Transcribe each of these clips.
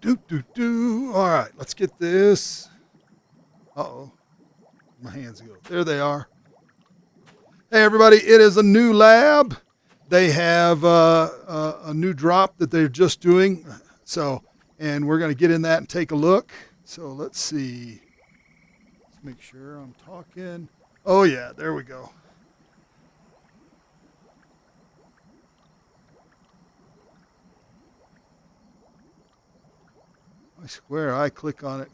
All right, let's get this. Uh-oh. My hands go. There they are. Hey, everybody. It is a new lab. They have a new drop that they're just doing. So, and we're going to get in that and take a look. So let's see. Let's make sure I'm talking. Oh, yeah. There we go. I swear I click on it.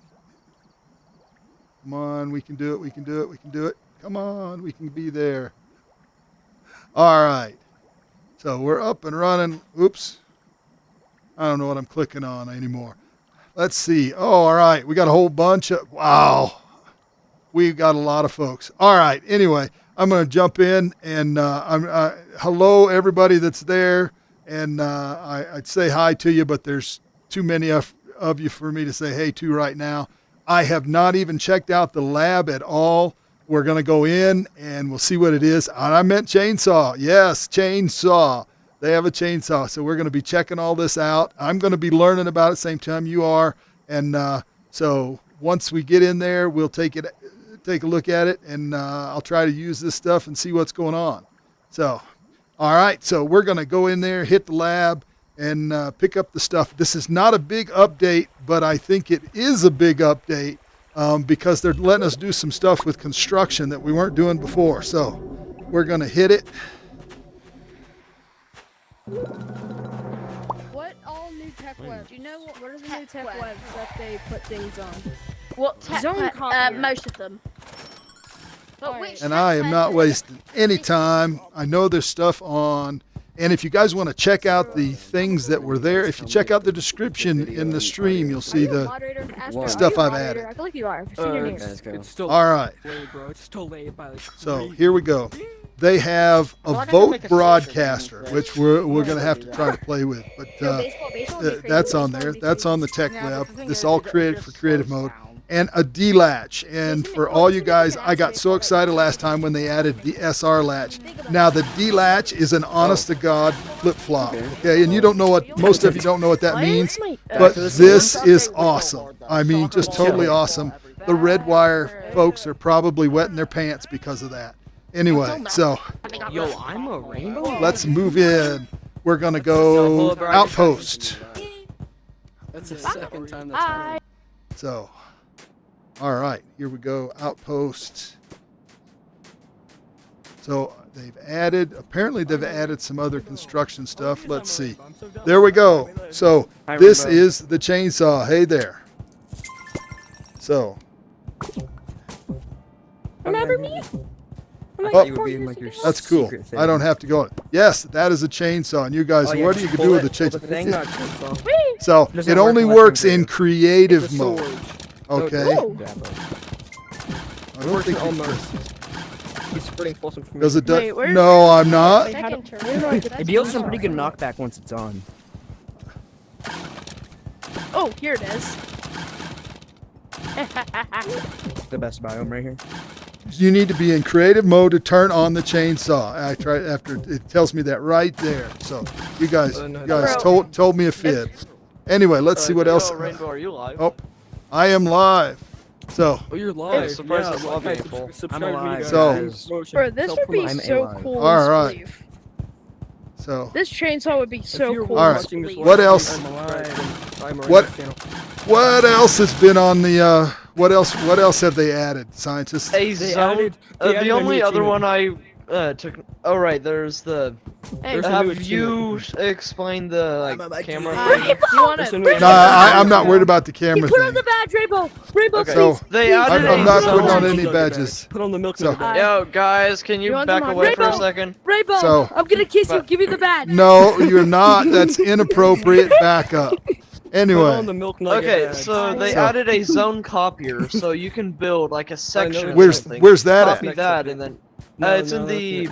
Come on, we can do it, we can do it, we can do it. Come on, we can be there. All right. So we're up and running. Oops. I don't know what I'm clicking on anymore. Let's see. Oh, all right. We got a whole bunch of, wow. We've got a lot of folks. All right. Anyway, I'm going to jump in and hello, everybody that's there. And I'd say hi to you, but there's too many of you for me to say hey to right now. I have not even checked out the lab at all. We're going to go in and we'll see what it is. And I meant chainsaw. Yes, chainsaw. They have a chainsaw. So we're going to be checking all this out. I'm going to be learning about it same time you are. And so once we get in there, we'll take a look at it, and I'll try to use this stuff and see what's going on. So, all right. So we're going to go in there, hit the lab, and pick up the stuff. This is not a big update, but I think it is a big update because they're letting us do some stuff with construction that we weren't doing before. So we're going to hit it. What all new tech webs? Do you know what are the new tech webs that they put things on? What tech Zone Copier. most of them. But Alright. And I am not wasting any time. I know there's stuff on. And if you guys want to check out the things that were there, if you check out the description in the stream, you'll see the stuff I've added. I feel like you are. I've seen your name. It's still All right. late, bro. It's still late by like So here we go. They have a vote broadcaster, which we're going to have to try to play with. But that's on there. That's on the tech web. This all created for creative mode. And a D latch. And for all you guys, I got so excited last time when they added the SR latch. Now the D latch is an honest to God flip flop. Okay, and you don't know what, most of you don't know what that means, but this is awesome. I mean, just totally awesome. The red wire folks are probably wetting their pants because of that. Anyway, so Yo, I'm a rainbow. let's move in. We're gonna go outpost. That's the second time that's happened. So. All right, here we go, outpost. So apparently they've added some other construction stuff. Let's see. There we go. So this is the chainsaw. Hey there. So. Remember me? That's cool. I don't have to go. Yes, that is a chainsaw. And you guys, what do you do with the chainsaw? So it only works in creative mode. Okay. I don't think he's spreading false information. Does it do? No, I'm not. It deals some pretty good knockback once it's on. Oh, here it is. The best biome right here. You need to be in creative mode to turn on the chainsaw. I tried after it tells me that right there. So you guys told me a fib. Anyway, let's see what else. Rainbow, are you live? Oh, I am live. So. Oh, you're live. I'm surprised it's live, April. I'm alive. So. Bro, this would be so cool. All right. So. This chainsaw would be so cool. All right. What else? What else has been on the? What else have they added, scientists? The only other one I took. Oh right, there's the. Have you explained the camera? No, I'm not worried about the camera Put on thing. the badge, Rainbow. Rainbow, Okay. please. They added I'm not putting on zone. any badges. Put on the milk. So. Yo, guys, can you want back them on? away for a Rainbow! second? Rainbow, So- I'm gonna kiss you. Give me the badge. No, you're not. That's inappropriate. Back up. Anyway. Put on the milk nugget Okay, badge. so they added a zone copier, so you can build like a section. of Where's something. that Copy at? that, and then it's in the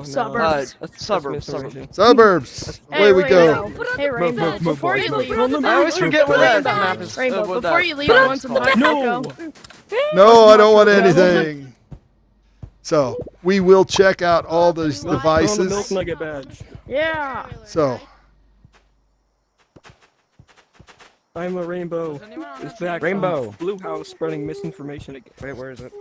Suburbs. suburbs. Suburbs. Away we go. Hey, Rainbow, before you leave, I always forget where that map is. Rainbow, what before that you leave, I want some called. No. No, I don't want anything. So we will check out all those Put on the devices. milk nugget badge. Yeah. So I'm a rainbow. It's back. Rainbow. Blue house spreading misinformation again. Wait, where is it?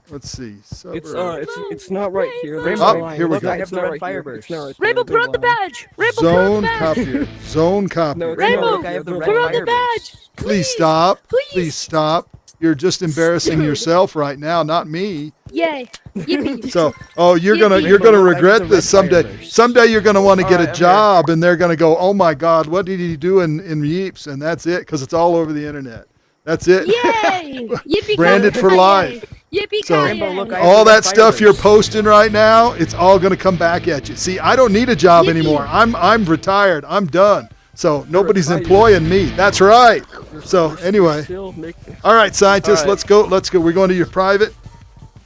Let's see. It's not right here. There's Rainbow. a line. Here we Look, go. I have It's the not red right here. fireburst. It's not right Rainbow, there. put on the badge. Rainbow, put on Zone the badge. Copier. Zone Copier. No, it's Rainbow, not. Look, I have the red put on the fireburst. badge. Please stop. Please. Please stop. You're just embarrassing yourself right now, not me. Yay. Yippee. So, you're gonna Rainbow, look, I have regret the this red someday. fireburst. Someday you're gonna want to get Alright, a I'm job, and they're gonna go, "Oh my God, what did he do in Yeeps?" And that's it, because it's all over the internet. That's it. Yay. Yippee. Branded for life. Yippee. So- Rainbow, look, I have All the red that stuff you're fireburst. posting right now, it's all gonna come back at you. See, I don't need a job Yippee. anymore. I'm retired. I'm done. So nobody's retired. employing me. That's right. So anyway, Still making. all right, scientists, All right. let's go. Let's go. We're going to your private.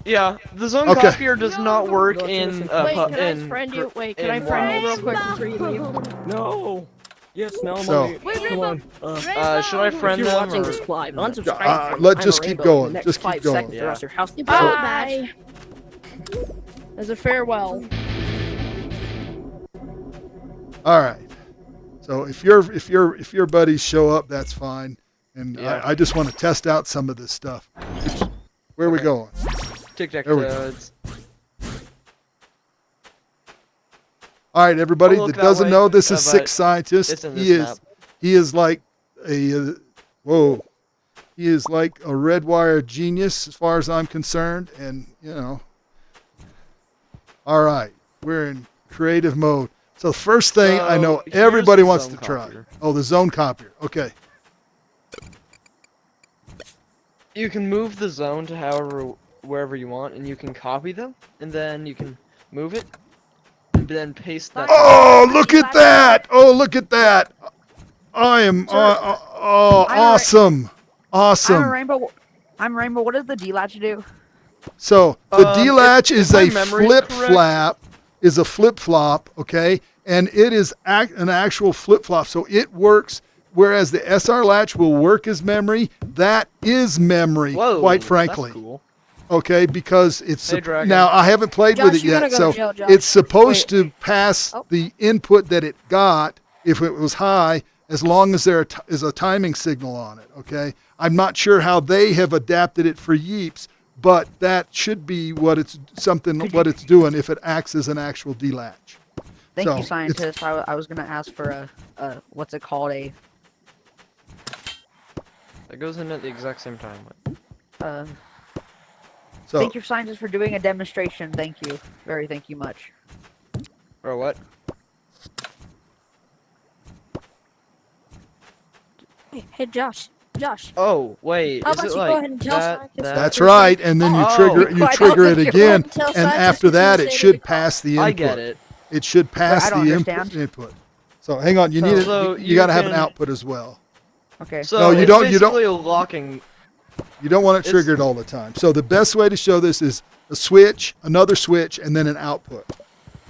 Yeah, the Zone Okay. Copier does not work in Wait, can I in friend you? Wait, in can I friend you real WoW. quick before you leave? No. Yes, now I'm So- on the. Wait, Come Rainbow. on. Should I If friend you're them watching or? this live, Unsubscribe. Let's I'm just a keep rainbow going. in the next Just keep 5 going. seconds, or else your house. Bye. As a farewell. All right. So if your buddies show up, that's fine. And Yeah. I just want to test out some of this stuff. Where are we Okay. going? Tic tac There we go. toads. All right, everybody Don't look that that doesn't way, know, this is but Sixth Scientist. it's in He this is map. he is like a whoa. He is like a red wire genius as far as I'm concerned, and you know. All right, we're in creative mode. So the first thing I know So, here's everybody the wants Zone to try. Copier. Oh, the Zone Copier. Okay. You can move the zone to wherever you want, and you can copy them, and then you can move it, and then paste that. Oh, look at that! Oh, look at that! I am awesome, awesome. I'm Rainbow. What does the D-latch do? So the D-latch if is my a memory's flip correct- flap, is a flip flop, okay, and it is an actual flip flop. So it works. Whereas the SR latch will work as memory, that is memory, Whoa, quite that's frankly. cool. Okay, because it's Hey, Dragon. now I haven't played with Josh, it you gotta yet, go so to jail, Josh. it's supposed to pass Oh. the input that it got if it was high, as long as there is a timing signal on it. Okay, I'm not sure how they have adapted it for Yeeps, but that should be what it's doing if it acts as an actual D-latch. Thank So, you, it's- scientist. I was gonna ask for a what's it called? That goes in at the exact same time. So Thank you, scientist, for doing a demonstration. Thank you. Thank you much. Or what? Hey, Josh. Oh, wait. How is about it you go like ahead and tell that, Scientist that? that's right, and then you Oh. trigger I trigger don't it think you're again, Tell and Scientist after to that say it that should we call- pass the input. I get it. It should pass I the don't input. understand. So hang on, you So- need So it. You you got to have an can- output as well. Okay. So No, you it's don't- you don't- basically a locking. You don't want it It's- triggered all the time. So the best way to show this is a switch, another switch, and then an output.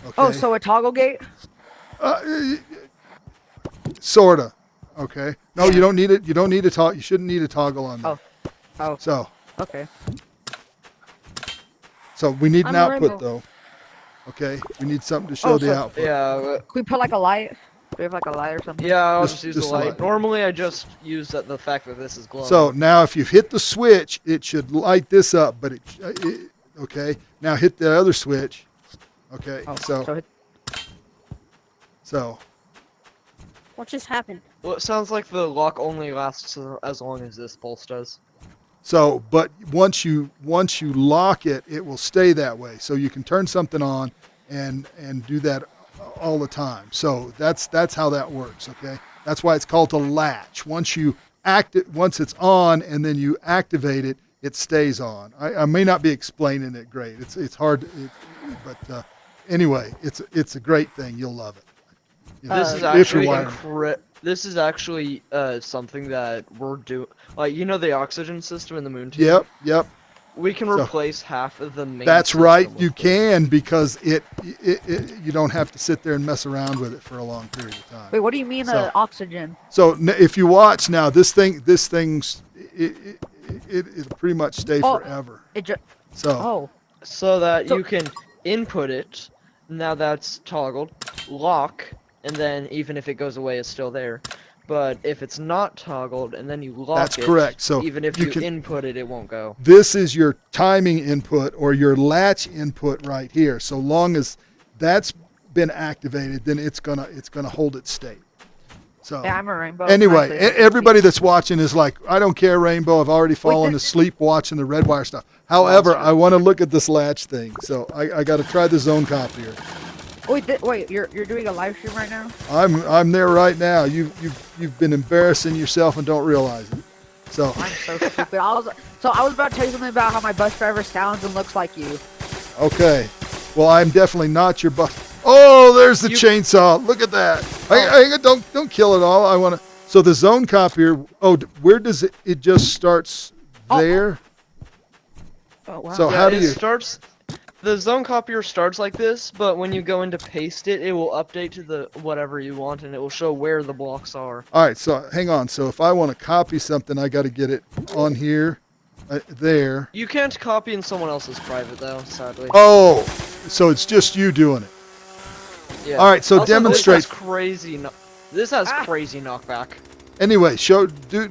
Okay. Oh, so a toggle gate? Sorta. Okay. No, you don't need it. You don't need to toggle. You shouldn't need a toggle on there. Oh. So Okay. we need an I'm a output rebel. though. Okay. We need something to show Oh, the so- output. Yeah, Can we put like a light? Do we have like a light or something? yeah. I'll Just- just use just the a light. light. Normally, I just use the fact that this is glowing. So now if you hit the switch, it should light this up, but okay. Now hit the other switch. Okay. Oh, So What just happened? Well, it sounds like the lock only lasts as long as this pulse does. but once you lock it, it will stay that way. So you can turn something on and do that all the time. So that's how that works. Okay. That's why it's called a latch. Once it's on and then you activate it, it stays on. I may not be explaining it great. It's hard, but anyway, it's a great thing. You'll love it. You know, This is if you're actually wired. this is actually something that we're doing. Like, you know, the oxygen system in the moon team. Yep. We can So- replace half of the main. That's system right. with You this. can, because it you don't have to sit there and mess around with it for a long period of time. Wait, what do you mean So- oxygen? So if you watch now, this thing's it'll pretty much stay Oh. forever. It just. So Oh. So that So- you can input it. Now that's toggled. Lock, and then even if it goes away, it's still there. But if it's not toggled and then you lock That's it, correct. So even if you you can- input it, it won't go. This is your timing input or your latch input right here. So long as that's been activated, then it's gonna hold its state. So Yeah, I'm a rainbow. anyway, Actually, everybody that's watching is like, I don't care, Rainbow. I've already fallen asleep watching the red wire stuff. However, I want to look at this latch thing. So I got to try the Zone Copier. Wait, you're doing a live stream right now? I'm there right now. You've been embarrassing yourself and don't realize it. So I'm so stupid. I was about to tell you something about how my bus driver sounds and looks like you. okay, well I'm definitely not your bus. Oh, there's the chainsaw. Look at that. Don't kill it all. I want to. So the Zone Copier. Oh, where does it? It just starts there. Oh wow. So Yeah, how do it you? starts. The Zone Copier starts like this, but when you go in to paste it, it will update to the whatever you want, and it will show where the blocks are. All right. So hang on. So if I want to copy something, I got to get it on here, there. You can't copy in someone else's private though, sadly. Oh, so it's just you doing it. Yeah. All right. So Also, demonstrate. This has crazy knockback. Anyway,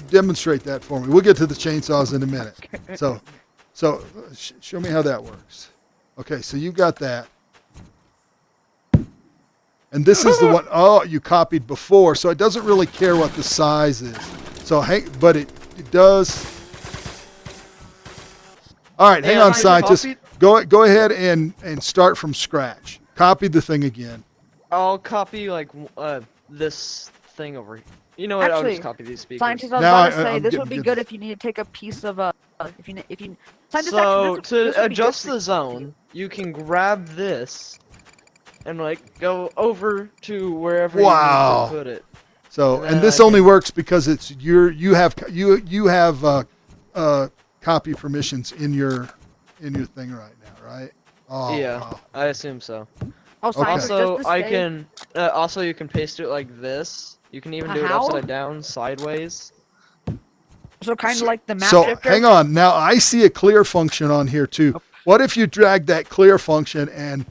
demonstrate that for me. We'll get to the chainsaws in a minute. So show me how that works. Okay, so you got that. And this is the one, oh, you copied before, so it doesn't really care what the size is. So but it does. All right, hang on, scientist. Go ahead and start from scratch. Copy the thing again. I'll copy like this thing over here. You know what? I'll Actually, just copy these speakers. Scientist, I was Now about to say I'm this getting would be good. good if you need to take a piece of if you. Scientist, So actually, this to would be good adjust for- the zone, you can grab this and like go over to wherever Wow. you need to put it. So, And and this I only can- works because it's you have copy permissions in your thing right now, right? Oh, Yeah, wow. I assume so. Oh, Scientist, Also, just to I say- can. Also, you can paste it like this. You can even do it How? upside down, sideways. So kind of like the map So shifter. hang on. Now I see a clear function on here too. What if you drag that clear function and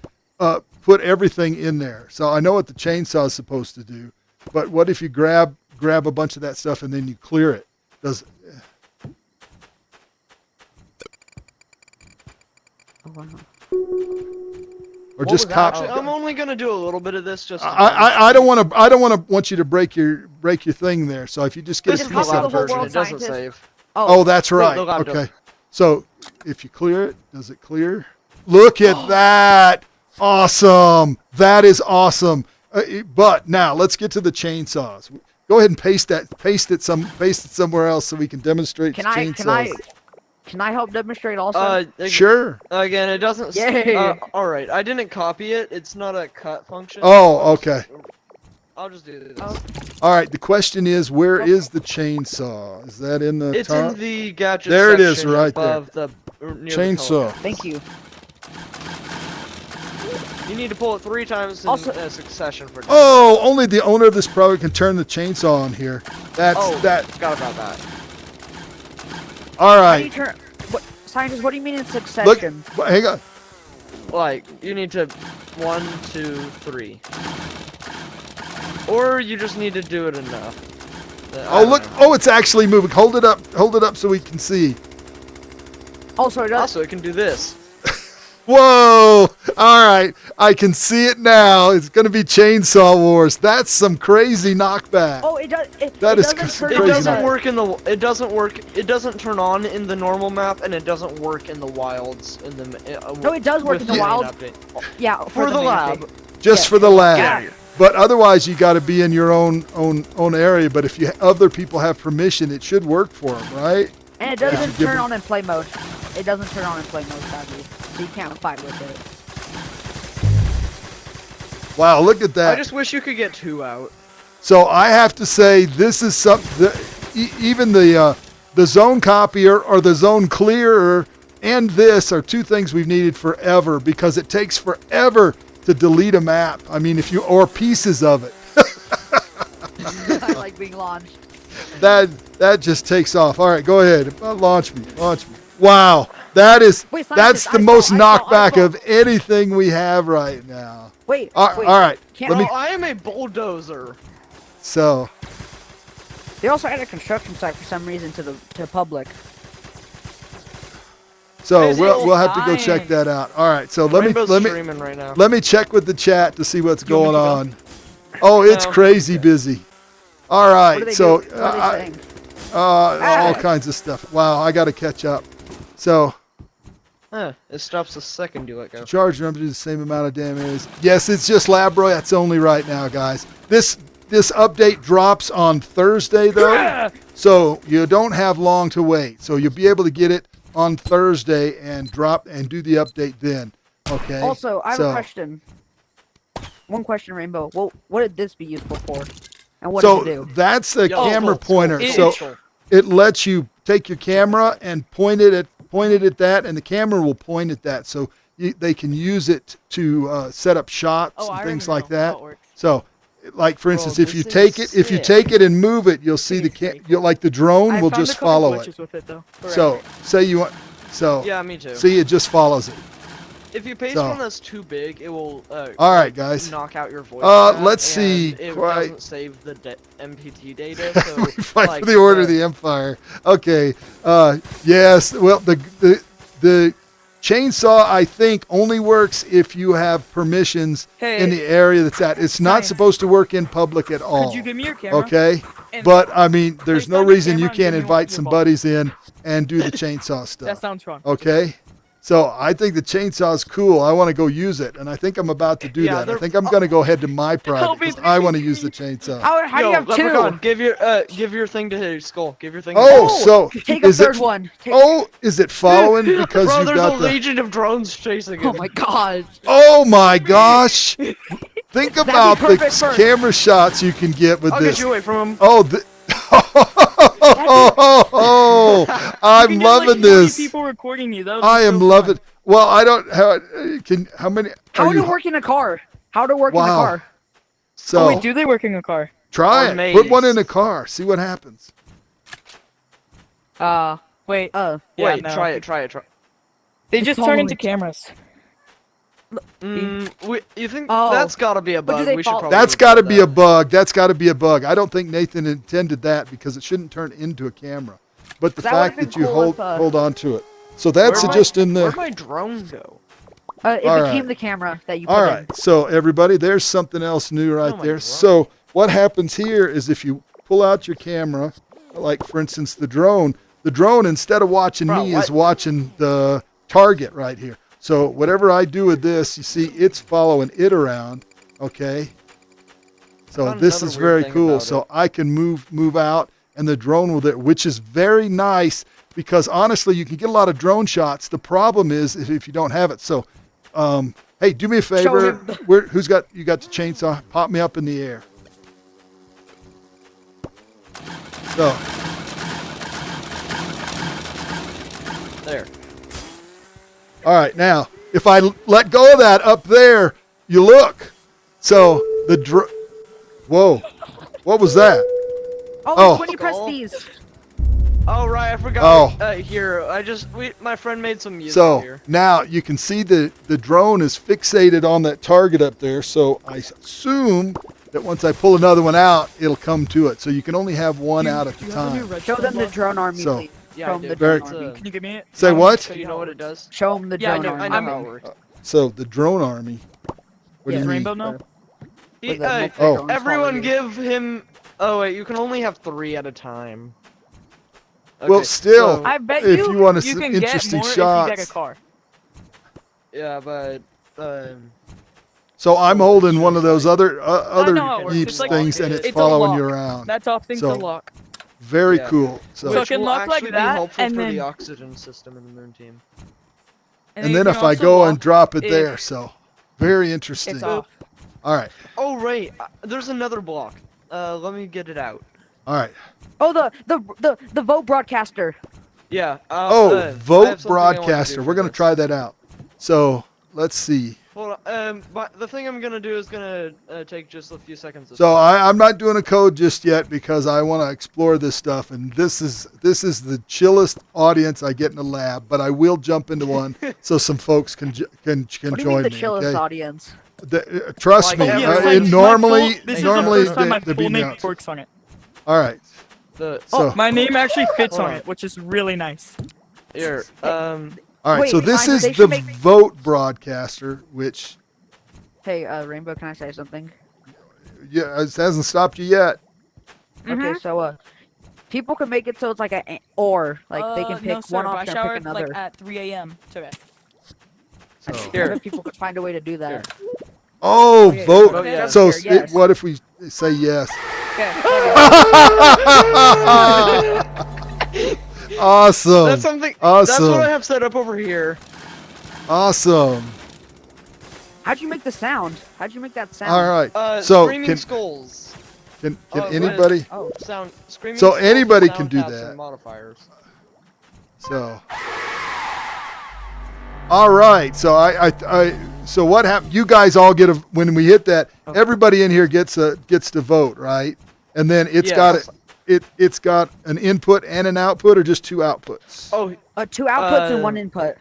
put everything in there? So I know what the chainsaw is supposed to do, but what if you grab a bunch of that stuff and then you clear it? Does Oh, wow. or just copy? Actually, I'm only gonna do a little bit of this just. I don't want you to break your thing there. So if you just get Wait, a just piece copy of the it. whole version. world, It doesn't scientist. save. Oh, that's right. the lab does. Okay. So if you clear it, does it clear? Look at that. Awesome. That is awesome. But now let's get to the chainsaws. Go ahead and paste it somewhere else so we can demonstrate Can the I chainsaws. can I help demonstrate also? Sure. Again, it doesn't. Yay. All right, I didn't copy it. It's not a cut function. Oh, okay. I'll just do this. Oh. All right. The question is, where is the chainsaw? Is that in the It's top? in the gadget. There it is, section right there. above the near the Chainsaw. Thank you. You need to pull it 3 times in Also- succession for. Oh, only the owner of this product can turn the chainsaw on here. That's Oh, that. forgot about that. All How do you right. turn? What, Scientist, what do you mean in Look. succession? Hang on. Like you need to 1, 2, 3, or you just need to do it enough. I Oh, don't look. know. Oh, it's actually moving. Hold it up. Hold it up so we can see. Also, it does. Also, it can do this. Whoa! All right, I can see it now. It's going to be Chainsaw Wars. That's some crazy knockback. Oh, it does. That it is doesn't some turn It crazy on doesn't knockback. the- work in the. It doesn't work. It doesn't turn on in the normal map, and it doesn't work in the wilds. In the. No, it does work in the with main wild. update. Yeah, For the main lab. thing. Just yeah. for the lab. Yeah. But otherwise, you got to be in your own area. But if other people have permission, it should work for them, right? And it doesn't give turn them- on in play mode. It doesn't turn on in play mode, sadly. So you can't fight with it. Wow, look at that. I just wish you could get 2 out. So I have to say, this is something. Even the Zone Copier or the Zone Clearer and this are 2 things we've needed forever because it takes forever to delete a map. I mean, or pieces of it. I like being launched. That just takes off. All right, go ahead. Launch me. Wow, that's Wait, the scientist, most I saw- knockback of anything we have right now. Wait, All wait. right, Can't let me. Oh, I am a bulldozer. So, They also added a construction site for some reason to public. So Crazy we'll have to go science. check that out. All right. So Rainbow's let me streaming right now. let me check with the chat to see what's You want going me to on. Oh, it's No. crazy busy. All What do right. they So do? What are they saying? all kinds of stuff. Wow, I got to catch up. So It stops a second you let go. charge number do the same amount of damage. Yes, it's just Labroy. That's only right now, guys. This update drops on Thursday though, so you don't have long to wait. So you'll be able to get it on Thursday and do the update then. Okay. Also, I have So- a question. One question, Rainbow. Well, what did this be useful for? And what So does it do? that's the Yo, camera cool, pointer. cool. So it lets you take your camera and point it at that, and the camera will point at that. So they can use it to set up shots Oh, and I things remember like now how that. it works. So, like for instance, if this you is take it and move it, you'll see like the drone I will found just a couple follow it. glitches with it though. So say you want, so Yeah, me too. see it just follows it. If you paste So- one that's too big, it will. All right, guys. Knock out your voice. Let's chat, see, and It quite- doesn't save the MPT data. So We fight like, for the Order of the Empire. Okay. Yes. Well, the chainsaw I think only works if you have permissions Hey, in the area that's at. It's not Science. supposed to work in public at all. could you give me your camera? Okay. And But I mean, there's no FaceTime your reason you camera and can't give me invite your some ball. buddies in and do the chainsaw That stuff. sounds fun. Okay. So I think the chainsaw is cool. I want to go use it, and I think I'm about to do Yeah, that. I they're- think I'm going to go ahead to my private Help me, because I please. want to use the chainsaw. How do Yo, you have Leprechaun, two? give your thing to Skull. Give your thing. Oh, to so Take a is third it? one. Take, Oh, is it following because Bro, you there's got a the? legion of drones chasing him. oh my god. Oh my gosh! Think about the perfect for- camera shots you can get with I'll this. get you away from him. Oh, I'm You can get, like, loving 40 this. people recording you. That would I be am so loving. fun. Well, I don't. How many? How are to you? work in a car? How to work in a Wow. car? So Oh wait, do they work in a car? try Or it. maze. Put one in a car. See what happens. Wait. Uh, Yeah, Wait, no. try it. They just turn into cameras. You think Oh. that's gotta be a But do bug? they We should follow- probably. That's got to report be a that. bug. That's got to be a bug. I don't think Nathan intended that because it shouldn't turn into a camera. But the That fact would've that been you cool if, hold on to it. So that's Where'd just in the. Where'd my drone go? it All became right. the camera that you put All in. right, so everybody, there's something else new right Oh my there. God. So what happens here is if you pull out your camera, like for instance the drone instead of watching Bro, me what? is watching the target right here. So whatever I do with this, you see it's following it around, okay? So found this another is weird very thing cool. about So it. I can move out and the drone will there, which is very nice because honestly you can get a lot of drone shots. The problem is if you don't have it. So hey, do me a favor. him the- Who's got the chainsaw? Pop me up in the air. So There. all right, now if I let go of that up there, you look. So the whoa, what was that? Oh, Oh. it's when you press Skull. these. Oh right, I forgot. Oh. Here, my friend made some music So here. now you can see the drone is fixated on that target up there. So I assume that once I pull another one out, it'll come to it. So you can only have one out at Do a you have a new time. redstone Show them the block? drone army, So- please. Yeah, Show I them the did. Very- drone It's, army. Can you give me it? Say what? So you know what it does? Show them the Yeah, I drone know. I army. know how it works. So the drone army. What do Does you mean? Rainbow know? With the Hey, multi-drones Oh. following everyone you. give him. Oh wait, you can only have 3 at a time. Well, Okay, still, so- I bet If you you want you some can get interesting more if you get shots. a car. yeah, but So I'm holding one of those other know how it works. Yeeps It's like- things and it's it's a following lock. you around. That top thing's So- a lock. Very Yeah. cool. So So it which can will look like actually that, be helpful and for then- the oxygen system in the moon team. and you then can if I also go and lock drop it if there, so very interesting. It's off. All right, Oh right, there's another block. Let me get it out. all right. Oh, the vote broadcaster. Yeah. Oh, I have vote something I wanna do broadcaster. for We're gonna this. try that out. So let's see. Hold on. But the thing I'm gonna do is gonna take just a few seconds. to So I'm not doing a code just yet because I want to explore this stuff, and this is the chillest audience I get in the lab. But I will jump into one so some folks can What do you mean join the me. chillest Okay? audience? Trust Like, me. yeah, it's and like normally, this normally is the first time my they full beat me name out. works on it. All right. So, My name actually fits Hold on on. it, which is really nice. Here. all right. Wait, So this they is should the make- vote broadcaster, which Hey, Rainbow, can I say something? yeah, it hasn't stopped you yet. Okay, so people can make it so it's like or like they can pick no, sir, one but I option or pick showered another. like at 3 a.m. today. So. I bet people could find a way to do that. Oh, yeah, vote. vote yes. So Here, yes. what if we say yes? Awesome. That's something. Awesome. That's what I have set up over here. Awesome. How'd you make the sound? How'd you make that sound? All right. So So screaming skulls. can what is- anybody? Oh, Sound screaming. So skulls, anybody sound can do taps, that. And modifiers. So. All right. So so what happened? You guys all get when we hit that. Everybody in here gets to vote, right? And then it's Yes. it's got an input and an output, or just two outputs. Oh, 2 outputs and 1 input.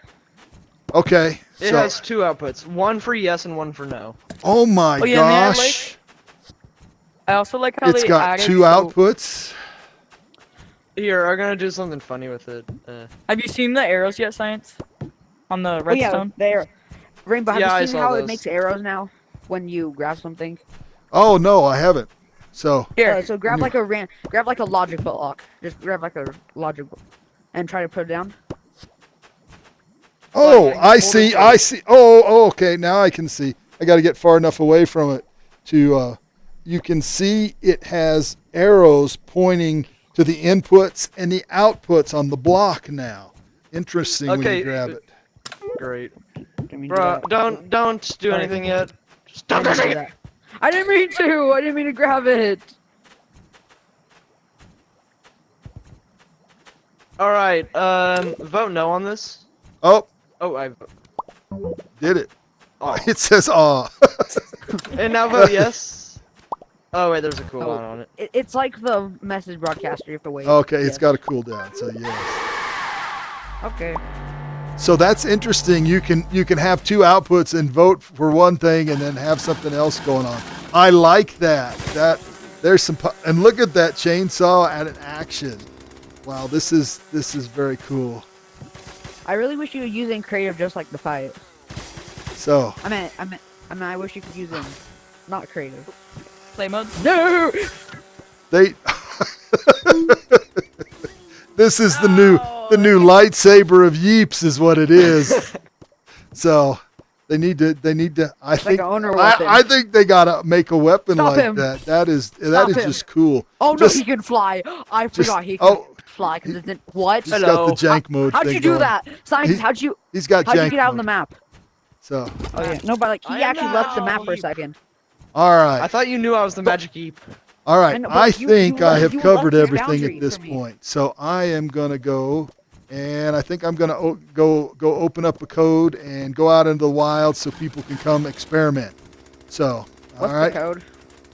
Okay. it So, has 2 outputs. One for yes and one for no. oh my Oh, yeah, and they had, gosh. I also like how It's they got added, two so- outputs. Here, I'm gonna do something funny with it. Have you seen the arrows yet, Science? On the Oh, yeah, redstone? there. Rainbow, have Yeah, I you seen saw how it those. makes arrows now when you grab something? Oh no, I haven't. So Here. So grab like a logic block. Just grab like a logic block and try to put it down. oh, Like, I hold see. it I see. Oh, okay. Now I can see. I got to get far enough away from it to. You can see it has arrows pointing to the inputs and the outputs on the block now. Interesting when Okay, you grab it. Great. Didn't mean to Bro, do don't do Sorry. anything yet. Just that. don't I didn't do that. I didn't mean to. I didn't mean to grab it. All right. Vote no on this. Oh, Oh, I. did it. Oh. It says aw. And now vote yes. Oh wait, there's a cooldown on it. It's like the message broadcaster. You have to wait. Okay, it's Yes. got a cooldown. So yes. Okay. So that's interesting. You can have two outputs and vote for one thing and then have something else going on. I like that. There's some and look at that chainsaw at an action. Wow, this is very cool. I really wish you were using creative just like the fight. So I wish you could use them, not creative. Play mode? No. they this is the new lightsaber of Yeeps is what it is. So they need to I think an owner weapon. I think they gotta make a weapon Stop like him. that. That is Stop him. just cool. Oh no, Just- he can fly. I just- forgot he can oh, fly because it's what? He's got the jank mode How'd thing you do going. that? Science, He- how'd you He's got how'd jank you get out on mode. the map? So Oh yeah, no, but like he I am actually left the now map for a Yeep. second. all I right. thought you knew I was the magic Yeep. All right, know, but I you think I left- have you covered left your everything boundary at this for me. point. So I am gonna go, and I think I'm gonna go open up a code and go out into the wild so people can come experiment. So What's all right. the code?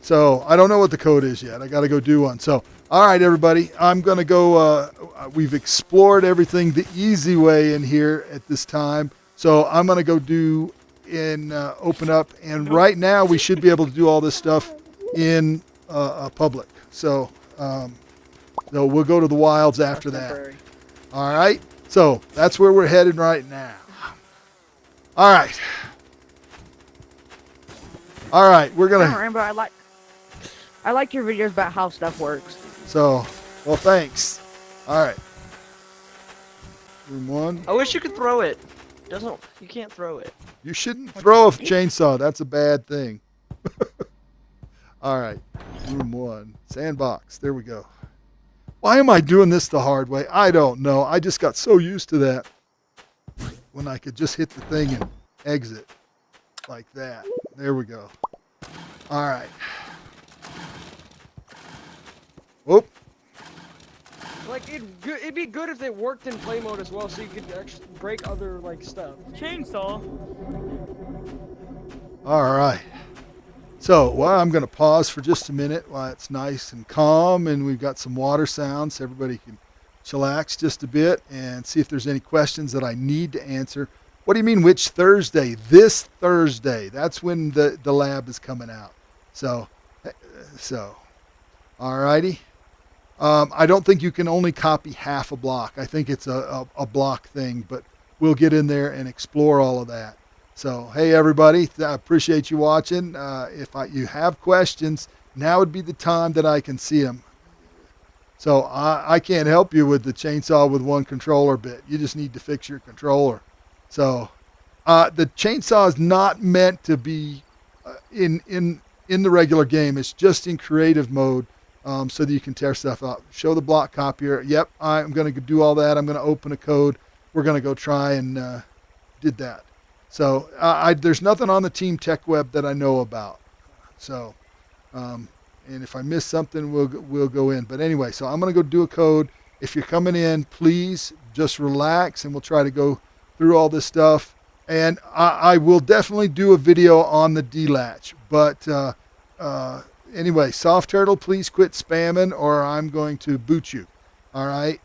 So I don't know what the code is yet. I got to go do one. So all right, everybody, I'm gonna go. We've explored everything the easy way in here at this time. So I'm gonna go do and open up. And right now we should be able to do all this stuff in public. So we'll go to the wilds after that. Temporary. All right. So that's where we're headed right now. All right. All right. We're I gonna. remember I like your videos about how stuff works. So, well, thanks. All right. Room one. I wish you could throw it. You can't throw it. You shouldn't throw a chainsaw. That's a bad thing. All right. Room one. Sandbox. There we go. Why am I doing this the hard way? I don't know. I just got so used to that when I could just hit the thing and exit like that. There we go. All right. Whoop. Like it'd be good if it worked in play mode as well, so you could actually break other like stuff. Chainsaw. All right. So, well, I'm going to pause for just a minute while it's nice and calm and we've got some water sounds so everybody can chillax just a bit and see if there's any questions that I need to answer. What do you mean which Thursday? This Thursday. That's when the lab is coming out. So all righty. I don't think you can only copy half a block. I think it's a block thing, but we'll get in there and explore all of that. So, hey, everybody, I appreciate you watching. If you have questions, now would be the time that I can see them. So I can't help you with the chainsaw with one controller bit. You just need to fix your controller. So the chainsaw is not meant to be in the regular game. It's just in creative mode so that you can tear stuff up. Show the block copier. Yep, I'm going to do all that. I'm going to open a code. We're going to go try and did that. So there's nothing on the Team Tech Web that I know about. So, and if I miss something, we'll go in. But anyway, so I'm going to go do a code. If you're coming in, please just relax, and we'll try to go through all this stuff. And I will definitely do a video on the D-latch. But anyway, Soft Turtle, please quit spamming, or I'm going to boot you. All right?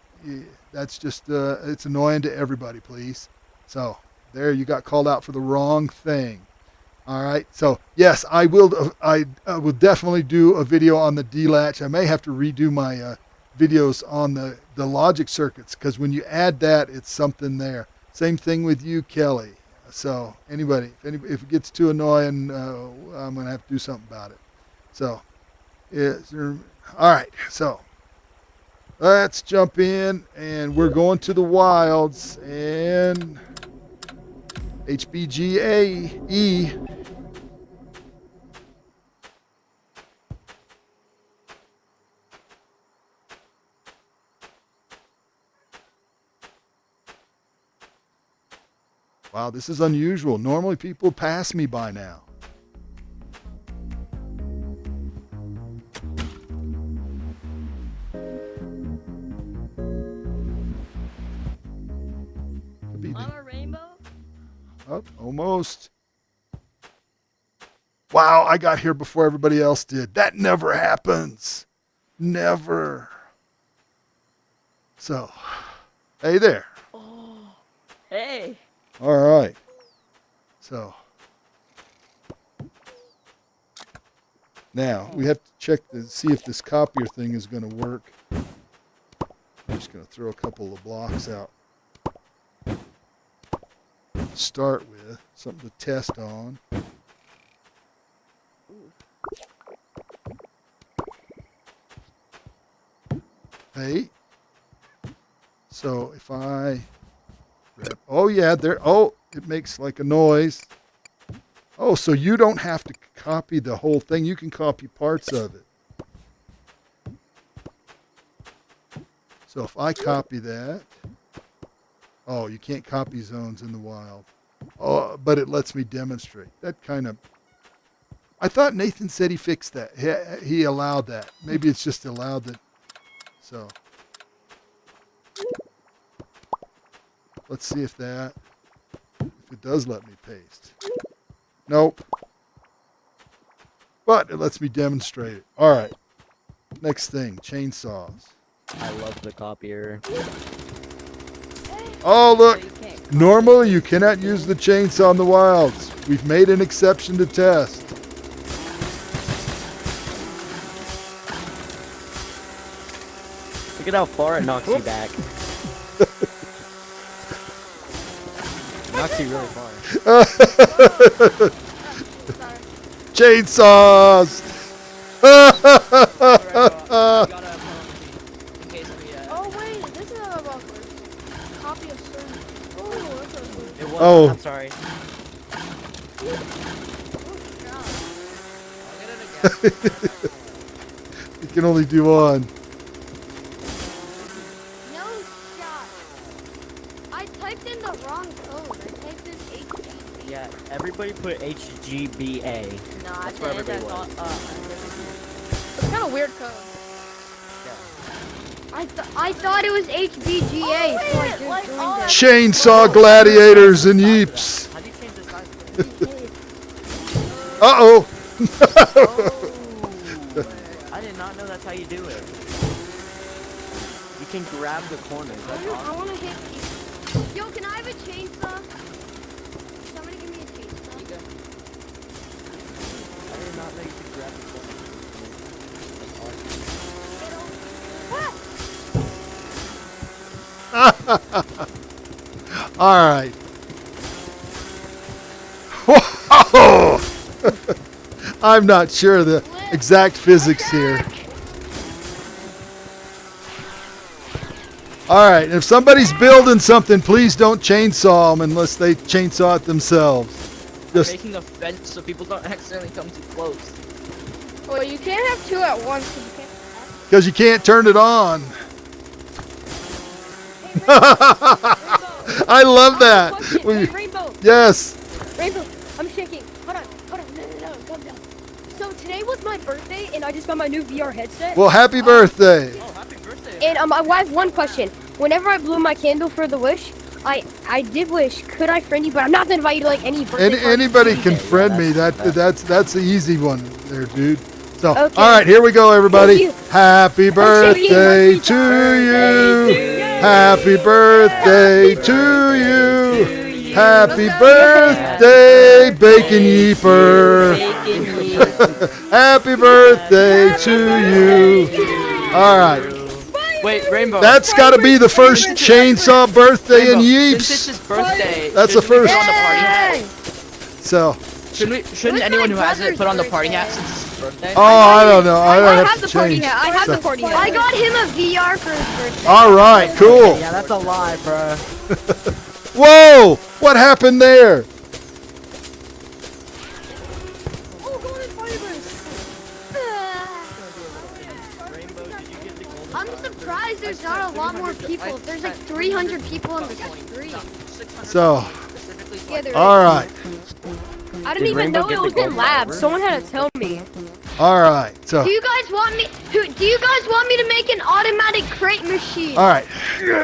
That's just, it's annoying to everybody, please. So there, you got called out for the wrong thing. All right, so yes, I will. I will definitely do a video on the D-latch. I may have to redo my videos on the logic circuits, because when you add that, it's something there. Same thing with you, Kelly. So anybody, if it gets too annoying, I'm gonna have to do something about it. So, all right. So let's jump in, and we're going to the wilds and HBGAE. Wow, this is unusual. Normally people pass me by now. Could be On a rainbow? oh, almost. Wow, I got here before everybody else did. That never happens. Never. So, hey there. Oh, hey. All right. So now we have to check to see if this copier thing is going to work. I'm just going to throw a couple of blocks out. Start with something to test on. Hey. So if I grab, oh yeah, there. Oh, it makes like a noise. Oh, so you don't have to copy the whole thing. You can copy parts of it. So if I copy that, oh, you can't copy zones in the wild. Oh, but it lets me demonstrate. That kind of, I thought Nathan said he fixed that. He allowed that. Maybe it's just allowed that. So let's see if it does let me paste. Nope. But it lets me demonstrate it. All right. Next thing, chainsaws. I love the copier. Oh, look. Normally, you cannot use the chainsaw in the wilds. We've made an exception to test. Look at how far it knocks you back. Knocks you really far. Chainsaws! Oh wait, this is a buffer. Copy of certain. Oh, that's a good. It was, Oh. I'm sorry. You can only do one. No shot. I typed in the wrong code. I typed in HTTP. Yeah, everybody put HGBA. No, That's where everybody was. It's kind of weird code. Yeah. I thought it was HBGA, so I just joined it. Chainsaw gladiators and Yeeps. How do you change the size of it? Uh-oh. I did not know that's how you do it. You can grab the corners. That's I awesome. want to hit people. Yo, can I have a chainsaw? Somebody give me a chainsaw. I did not know you could grab the corners. That's awesome. What? All right. Whoa! I'm not sure the exact physics here. All right, if somebody's building something, please don't chainsaw them unless they chainsaw it themselves. Just Making a fence so people don't accidentally come too close. Well, you can't have two at once. So you can't. because you can't turn it on. I love that. Hey, Rainbow. Yes. Rainbow, I'm shaking. Hold on. No, calm down. So today was my birthday, and I just got my new VR headset. Well, happy birthday. Oh, happy birthday. And I have one question. Whenever I blew my candle for the wish, I did wish. Could I friend you? But I'm not gonna invite you to like any birthday party. Anybody can friend me. That's the easy one there, dude. So, Okay. all right, here we go, everybody. Thank you. Happy birthday to you. Happy birthday to you. Happy birthday, Bacon Yeeper. Happy birthday to you. All right. Wait, Rainbow. That's got to be the first chainsaw birthday in Rainbow, since it's Yeeps. his birthday, That's the shouldn't we first. put on the party hat? So, Shouldn't anyone who has it put on the party hat since it's his birthday? oh, I don't know. I I don't have have the to party change. hat. I have So- the party hat. I got him a VR for his birthday. All right, cool. Yeah, that's a lie, bro. Whoa! What happened there? Oh, go in I'm surprised there's not a lot more people. There's like 300 people on the street. So, Yeah, there all right. I didn't even know it was in labs. Someone had to tell me. All right. So, Do you guys want me? Do you guys want me to make an automatic crate machine? all right. You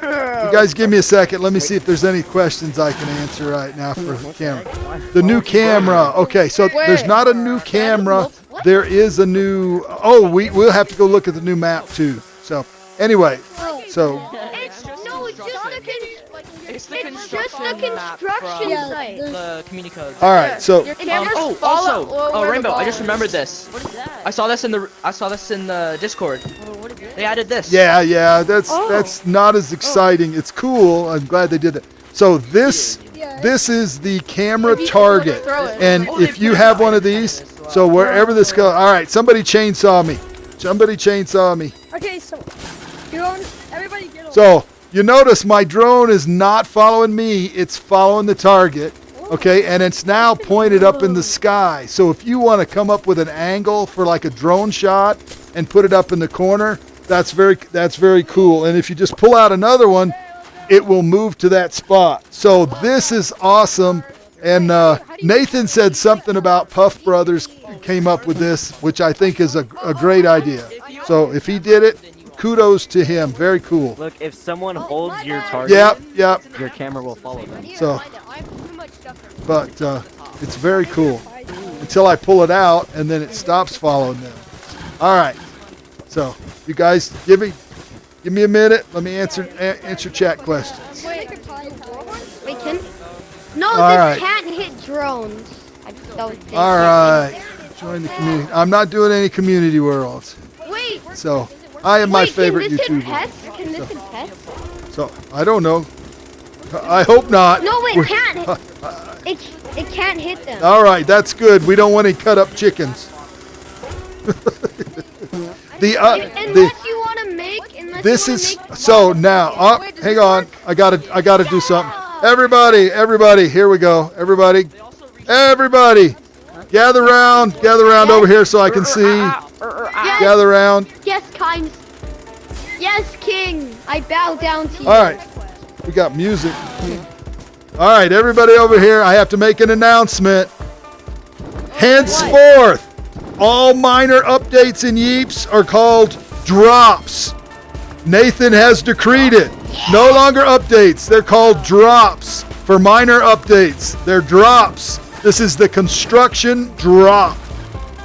guys give me a second. Let me see if there's any questions I can answer right now for the camera. The new camera. Okay, so there's not a new camera. There is a new. Oh, we'll have to go look at the new map too. So, anyway, so It's just the construction map construction from site. the community code. all right. So, Oh, also, Rainbow, I just remembered this. What is that? I saw this in the Discord. What is it? They added this. yeah. That's not as exciting. It's cool. I'm glad they did that. So this is the camera target, and if you have one of these, so wherever this goes, all right. Somebody chainsaw me. Somebody chainsaw me. Okay, so everybody get over. So you notice my drone is not following me, it's following the target, okay, and it's now pointed up in the sky. So if you want to come up with an angle for like a drone shot and put it up in the corner, that's very cool. And if you just pull out another one, it will move to that spot. So this is awesome. And Nathan said something about Puff Brothers came up with this, which I think is a great idea. So if he did it, kudos to him. Very cool. Look, if someone holds your target, Yep. your camera will follow them. So, but it's very cool until I pull it out and then it stops following them. All right. So you guys give me a minute. Let me answer chat questions. Wait, can? No, All this right. can't hit drones. I don't think. All right. Join the community. I'm not doing any community worlds. Wait. So I am my favorite Can this hit YouTuber. pets? Can this hit pets? So I don't know. I hope not. No, it can't. It can't hit them. All right, that's good. We don't want any cut up chickens. Unless you want to make. This is so now. Hang on. I gotta do something. Everybody, here we go. Everybody, gather around over here so I can see. Yes, Gather around. yes, kind. Yes, king. I bow down to you. All right, we got music. All right, everybody over here. I have to make an announcement. Henceforth, all minor updates in Yeeps are called drops. Nathan has decreed it. No longer updates. They're called drops for minor updates. They're drops. This is the construction drop.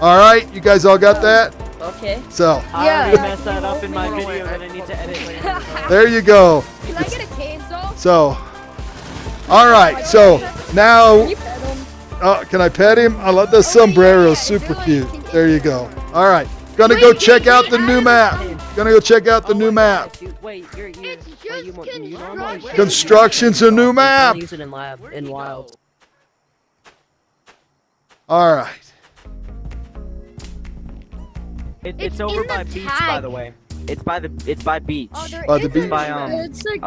All right, you guys all got that? Okay. So, I already messed that up in my video that I need to edit later. there you go. Can I get a chainsaw? So, all right. So now, Can you pet him? can I pet him? I love the sombrero. Super cute. There you go. All right. Gonna go check out the new map. Gonna go check out the new map. Wait, you're It's wait, just you want you know construction. Construction's a new map. Use it in lab in wild. All right. It's It's over in by the beach, tag. by the way. It's by beach. Oh, there By the is beach? a By, map. It's like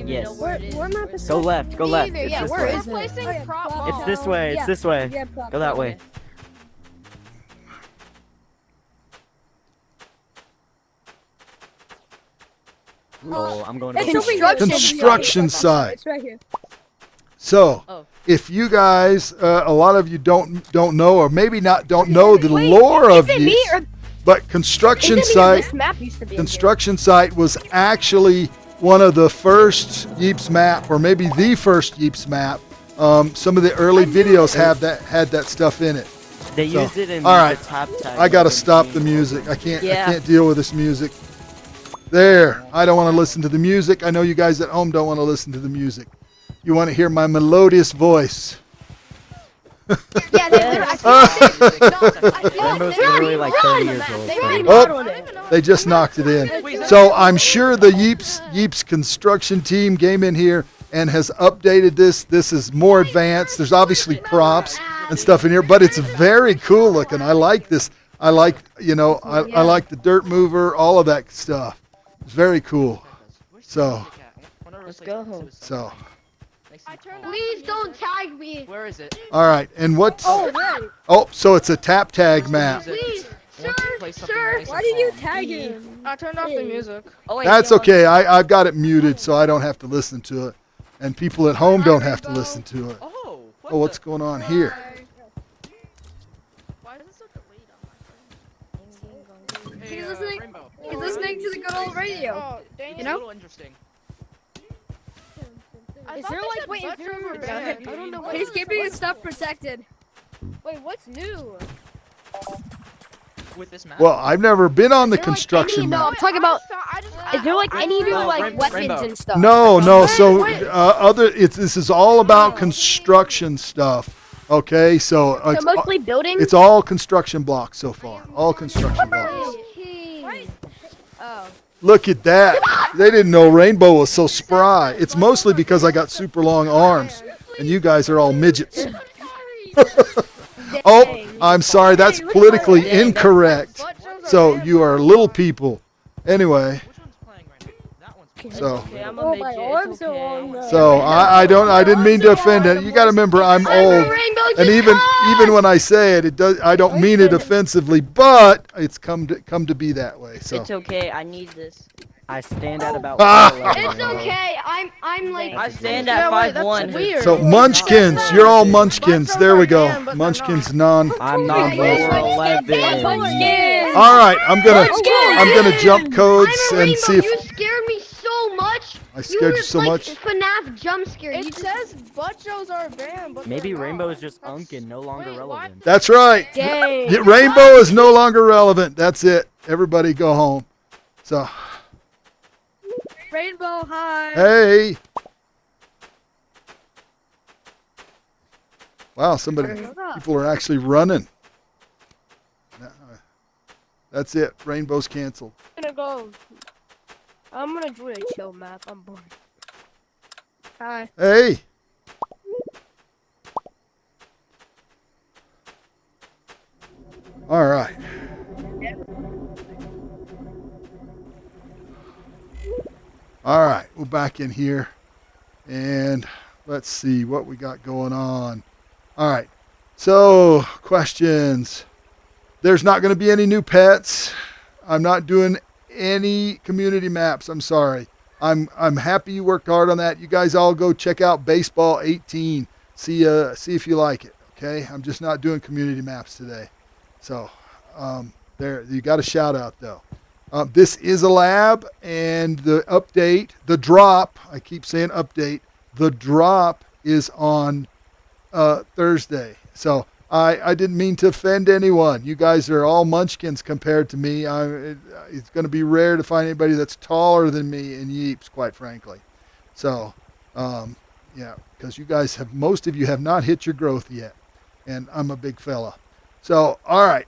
yes. where map is Go that? left, go left. It's Yeah, this where way. is it? Placing prop It's this way. It's Yeah. this way. Yeah, prop Go that zone. way. Oh, I'm going to It's go over here. Construction site. It's right here. So, Oh. if you guys, a lot of you don't know, or maybe not don't know the lore of Is it me Yeeps, or but construction is it me or site. this map used to be in here? Construction site was actually one of the first Yeeps map, or maybe the first Yeeps map. Some of the early videos had that stuff in it. They So, used it in all right. the tap tag. I gotta mode. stop the music. I can't Yeah. deal with this music. There. I don't want to listen to the music. I know you guys at home don't want to listen to the music. You want to hear my melodious voice. Yeah, they're Rainbow's literally like 30 years old. They so- remodeled it. They just knocked it in. So I'm sure the Yeeps construction team came in here and has updated this. This is more advanced. There's obviously props and stuff in here, but it's very cool looking. I like this. I like, I like the dirt mover, all of that stuff. It's very cool. So, Let's go. so, Please don't tag me. Where is it? all right. And what? Oh, right. Oh, so it's a tap tag map. Please, Want to play something nice and why did you calm. tag him? I turned off the music. Oh, wait, That's y'all- okay. I've got it muted so I don't have to listen to it. And people at home don't have to listen to it. Oh, Oh, what's going on here? Why is this such a lead He's listening. Rainbow. He's listening to the good old radio. Oh, dang It's it. a little interesting. Is there like wait? Is there? I don't know. He's keeping his stuff protected. Wait, what's new? With this map? Well, I've never been on the Is there, like, construction any- no, map. I'm talking about. Is there like any new Oh, like weapons Rainbow. and stuff? No. So this is all about construction stuff. Okay, so So it's, mostly buildings. it's all construction blocks so far. All construction blocks. Oh. Look at that. They didn't know Rainbow was so spry. It's mostly because I got super long arms, and you guys are all midgets. Oh, I'm sorry. That's politically incorrect. So you are little people. Anyway, Which one's playing right now? That one's playing. so Okay, I'm Oh, my arms are long. I didn't mean to offend it. You got to remember I'm old, and even when I say it, I don't mean it offensively, but it's come to be that way. So It's okay. I need this. I stand at about. Ah! 4'11", It's Rainbow. okay. I'm like. I stand Yeah, at wait, that's 5'1". weird. so Munchkins, you're all Munchkins. There we go. Munchkins non. I'm not Yeah, 4'11". All right, I'm gonna jump codes and see You if scared me so much. I scared you so much. FNAF jump scare. It says butt shows are banned, but Maybe they're not. Rainbow is just That's- unkin, no longer wait, relevant. That's right. Dang. Yeah, Rainbow is no longer relevant. That's it. Everybody go home. So, Rainbow high. hey. Wow, people are actually running. That's it. Rainbow's canceled. I'm gonna join a chill map. I'm bored. Hi. Hey. All right. All right, we're back in here, and let's see what we got going on. All right, so questions. There's not going to be any new pets. I'm not doing any community maps. I'm sorry. I'm happy you worked hard on that. You guys all go check out Baseball 18. See if you like it. Okay, I'm just not doing community maps today. So there, you got a shout out though. This is a lab, and the update, the drop, I keep saying update, the drop is on Thursday. So I didn't mean to offend anyone. You guys are all munchkins compared to me. It's going to be rare to find anybody that's taller than me in Yeeps, quite frankly. So, yeah, because you guys most of you have not hit your growth yet, and I'm a big fella. So, all right.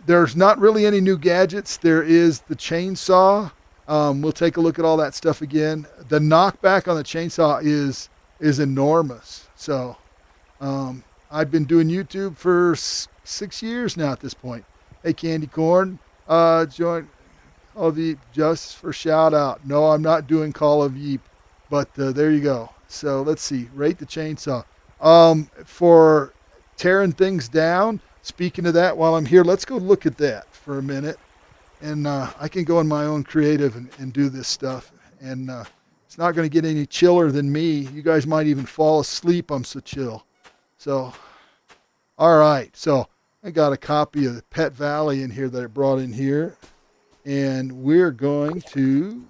There's not really any new gadgets. There is the chainsaw. We'll take a look at all that stuff again. The knockback on the chainsaw is enormous. So, I've been doing YouTube for 6 years now at this point. Hey, Candy Corn, join all the just for shout out. No, I'm not doing Call of Yeep, but there you go. So let's see. Rate the chainsaw. For tearing things down. Speaking of that, while I'm here, let's go look at that for a minute. And I can go in my own creative and do this stuff. And it's not going to get any chiller than me. You guys might even fall asleep. I'm so chill. So, all right. So I got a copy of the Pet Valley in here that I brought in here. And we're going to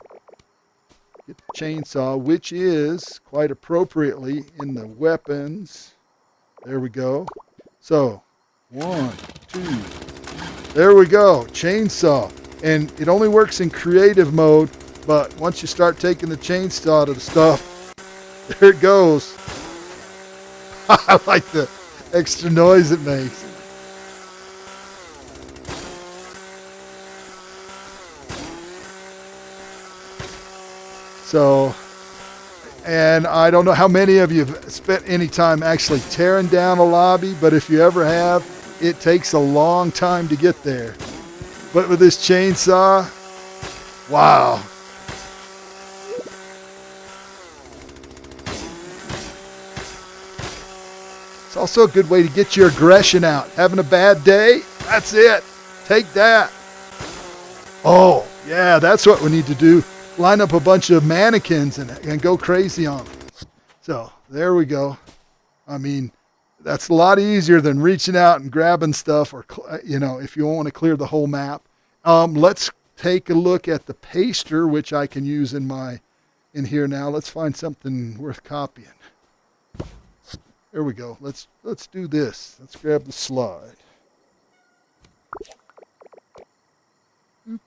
get the chainsaw, which is quite appropriately in the weapons. There we go. So, 1, 2. There we go. Chainsaw. And it only works in creative mode, but once you start taking the chainsaw to the stuff, there it goes. I like the extra noise it makes. So, and I don't know how many of you have spent any time actually tearing down a lobby, but if you ever have, it takes a long time to get there. But with this chainsaw, wow. It's also a good way to get your aggression out. Having a bad day? That's it. Take that. Oh, yeah, that's what we need to do. Line up a bunch of mannequins and go crazy on them. So there we go. I mean, that's a lot easier than reaching out and grabbing stuff, or, you know, if you want to clear the whole map. Let's take a look at the paster, which I can use in here now. Let's find something worth copying. There we go. Let's do this. Let's grab the slide. Oop.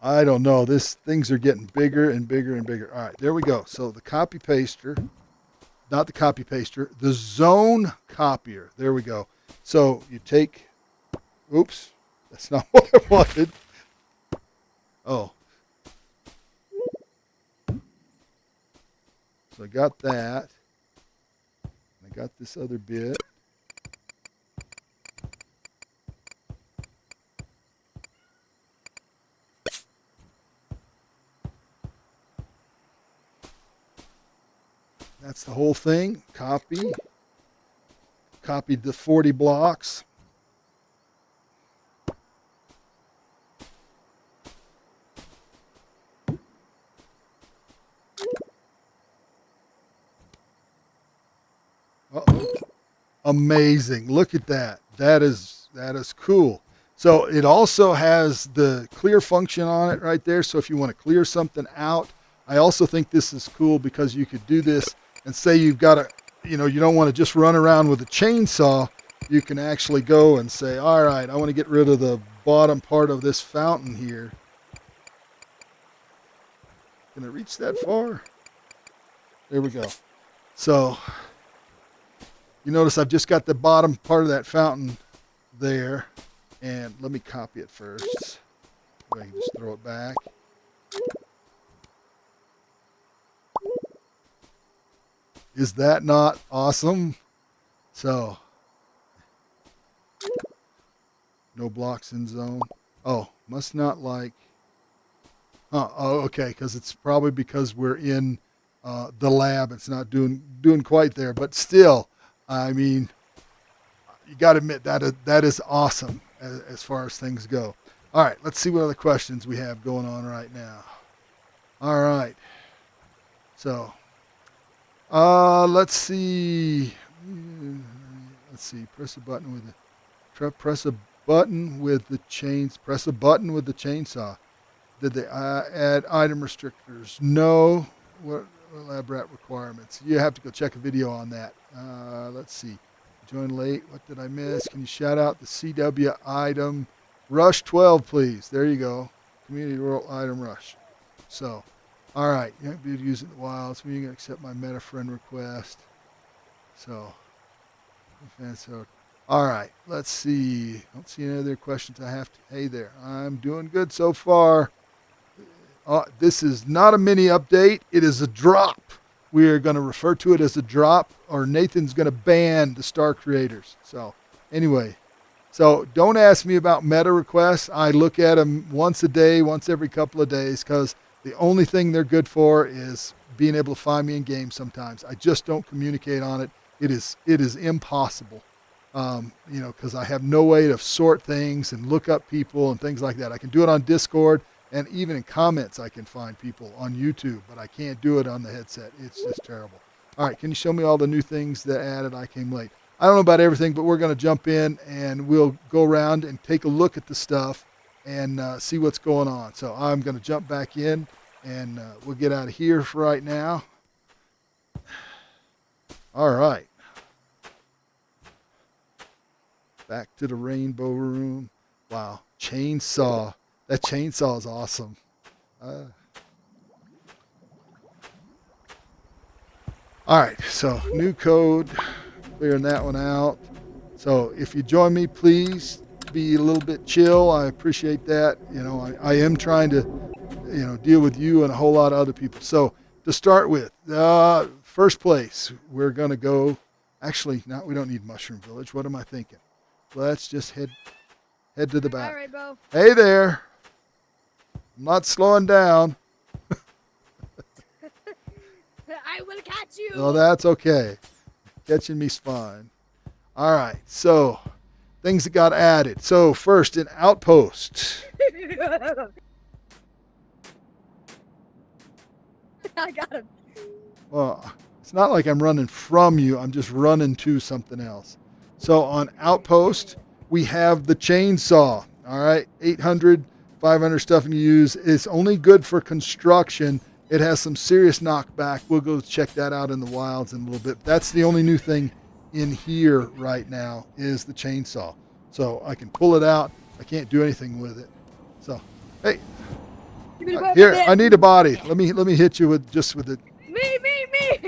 I don't know. Things are getting bigger and bigger and bigger. All right, there we go. So the copy paster, not the copy paster, the Zone Copier. There we go. So you take, oops, that's not what I wanted. Oh. So I got that. I got this other bit. That's the whole thing. Copy. Copied the 40 blocks. Uh-oh. Amazing. Look at that. That is cool. So it also has the clear function on it right there. So if you want to clear something out, I also think this is cool because you could do this and say you've got a, you know, you don't want to just run around with a chainsaw. You can actually go and say, all right, I want to get rid of the bottom part of this fountain here. Can I reach that far? There we go. So you notice I've just got the bottom part of that fountain there. And let me copy it first. I can just throw it back. Is that not awesome? So, no blocks in zone. Oh, must not like. Oh, okay, because it's probably because we're in the lab. It's not doing quite there, but still, I mean, you got to admit that is awesome as far as things go. All right, let's see what other questions we have going on right now. All right, so. Let's see. Press a button with press a button with the chainsaw. Did they add item restrictors? No. What lab rat requirements? You have to go check a video on that. Let's see. Join late. What did I miss? Can you shout out the CW item? Rush 12, please. There you go. Community World Item Rush. So, All right, you can't be using the wilds. We can accept my meta friend request. So, all right, let's see. Don't see any other questions I have to. Hey there, I'm doing good so far. This is not a mini update. It is a drop. We are going to refer to it as a drop, or Nathan's going to ban the star creators. So, anyway, so don't ask me about meta requests. I look at them once a day, once every couple of days, because the only thing they're good for is being able to find me in games sometimes. I just don't communicate on it. It is impossible, because I have no way to sort things and look up people and things like that. I can do it on Discord, and even in comments I can find people on YouTube, but I can't do it on the headset. It's just terrible. All right, can you show me all the new things that added? I came late. I don't know about everything, but we're going to jump in and we'll go around and take a look at the stuff and see what's going on. So I'm going to jump back in and we'll get out of here for right now. All right. Back to the rainbow room. Wow. Chainsaw. That chainsaw is awesome. All right. So new code. Clearing that one out. So if you join me, please be a little bit chill. I appreciate that. I am trying to, deal with you and a whole lot of other people. So to start with, first place, we're going to go. Actually, no, we don't need Mushroom Village. What am I thinking? Let's just head to the back. All right, Bo. Hey there. I'm not slowing down. I will catch you. No, that's okay. Catching me's fine. All right, so things that got added. So first, an outpost. I got him. Well, it's not like I'm running from you. I'm just running to something else. So on outpost, we have the chainsaw. All right, 800, 500 stuff you use. It's only good for construction. It has some serious knockback. We'll go check that out in the wilds in a little bit. That's the only new thing in here right now is the chainsaw. So I can pull it out. I can't do anything with it. So, hey, here, I need a body. Let me hit you with the. Me.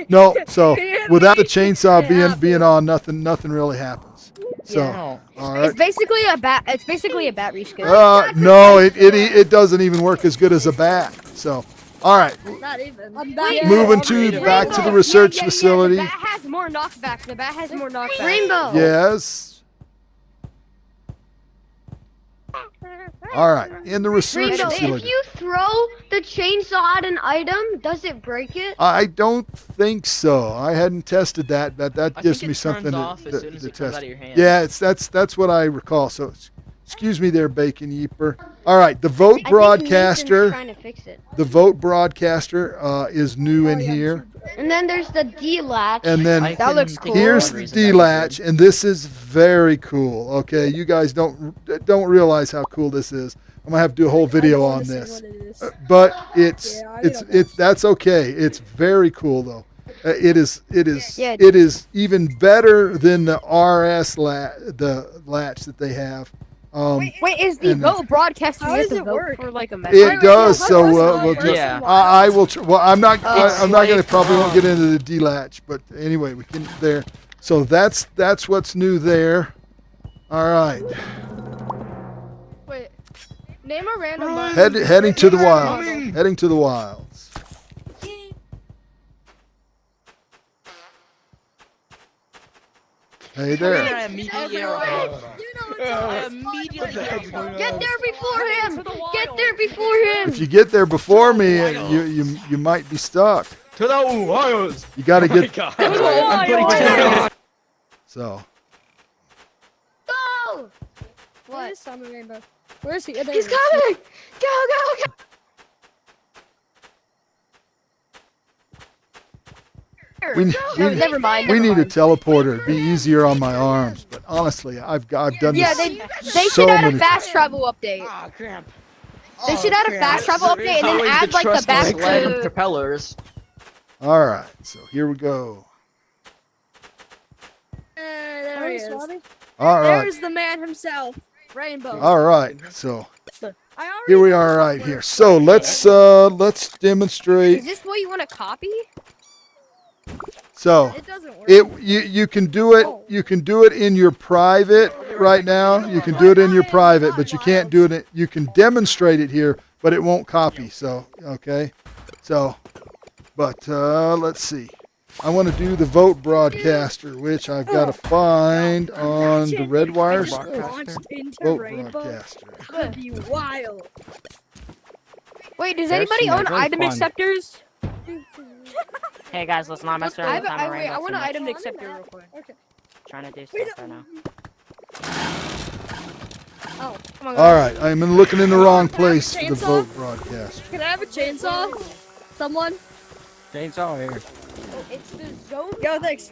No, so without the chainsaw being on, nothing really happens. So, Yeah. all right. It's basically a bat. It's basically a bat reskin. No, it doesn't even work as good as a bat. So, all right. Not even. Moving back to the research facility. The bat has more knockback. The bat has more knockback. Rainbow. Yes. All right. In the research Rainbow, facility. if you throw the chainsaw at an item, does it break it? I don't think so. I hadn't tested that, but that I gives think me it turns something off as soon to as it comes test. out of your hand. Yeah, that's what I recall. So, excuse me there, Bacon Yeeper. All right, the vote broadcaster. Trying to fix it. The vote broadcaster is new in here, And then there's the D latch. and then That looks cool. here's the D latch, and this is very cool. Okay, you guys don't realize how cool this is. I'm gonna have to do a whole video on this, but it's that's okay. It's very cool though. It is even better than the RS the latch that they have. Wait, is the and, vote broadcaster? How You have does to it vote work? for like a message. It does. So we'll just. Yeah. I will. Well, I'm not going to like, probably won't get into the D latch, but anyway, we can there. So that's what's new there. All right. Wait. Name a random button. Heading to the wilds. Heading to the wilds. Hey there. I immediately Get there before him. Get there before him. If you get there before me, you might be stuck. To the wilds. You got to get. So. Go. What? Where's Summer Rainbow? Where's he? He's coming. Go. Never mind. We need a teleporter. It'd be easier on my arms, but honestly, I've done Yeah, this. they so should add many a fast travel update. Ah, crap. They should add a fast travel update and then add like the back sled and to. propellers. All right, so here we go. There he is. All right, There's the man himself. Rainbow. all right. So Here we are right here. So let's demonstrate. Is this what you want to copy? So It doesn't work. you can do it. You can do it in your private right now. You can do it in your private, but you can't do it. You can demonstrate it here, but it won't copy. So okay. So, but let's see. I want to do the vote broadcaster, which I've got to find on the red wire stuff. Vote broadcaster. Could be wild. Wait, does anybody own item acceptors? Hey guys, let's not mess around with I rainbow want too an much. item acceptor real quick. Trying to do stuff right now. Oh, come on. All right, I'm looking in the wrong place for the vote broadcaster. Can I have a chainsaw? Someone? Chainsaw here. Oh, it's the zone. Yo, thanks.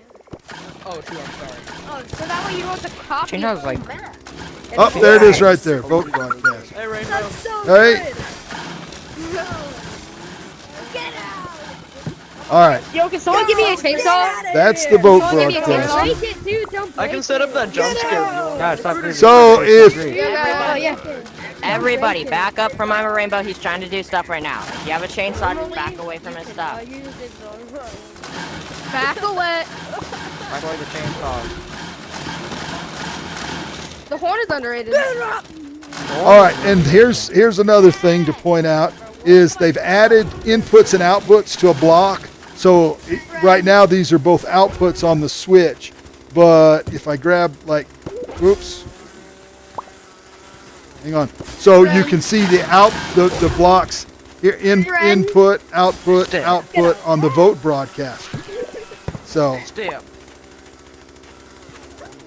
Oh, so that way you don't have to copy. Chainsaw's like. Oh, there it is right there. Vote broadcaster. Hey, Rainbow. Hey. Get out! All right, Yo, can someone give me a chainsaw? that's the vote Someone give me a broadcaster. chainsaw? Break it, dude. Don't break I can set up that jump scare. Guys, stop breathing. So if Everybody, back up from I'm a Rainbow. He's trying to do stuff right now. If you have a chainsaw, just back away from his stuff. Back away. Back away the chainsaw. The horn is underrated. all right, and here's another thing to point out is they've added inputs and outputs to a block. So right now these are both outputs on the switch, but if I grab like, whoops, hang on. So you can see the blocks here input, output, output on the vote broadcast. So Stab.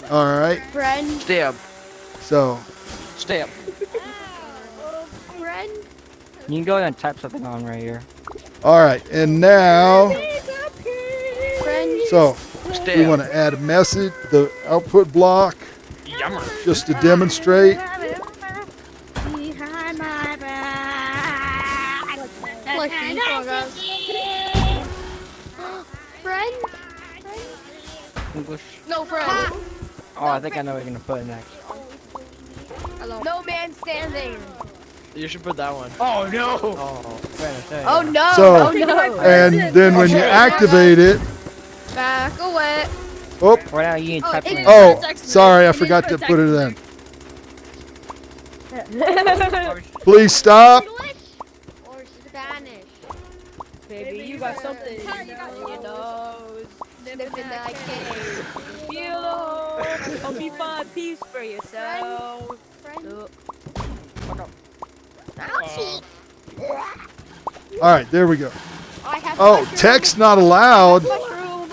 all right, Friend. Stab. so Stab. Friend. You can go ahead and type something on right here. all right, and now Friend. so we Stab. want to add a message, the output block, just to demonstrate. Friend. English. No friend. Oh, I think I know what you're gonna put next. Hello. No man standing. You should put that one. Oh no! Oh, Spanish. Oh no. So- Oh no. And then when you activate it, Back away. oh, Right now you can type something. oh, sorry, I forgot to put it in. Please stop. English or Spanish? Baby, you got something. You know. Sniffing that cake. Feel the hole. Hope you find peace for yourself. Friend? All right, there we go. I have Oh, mushroom. text not allowed. Mushroom.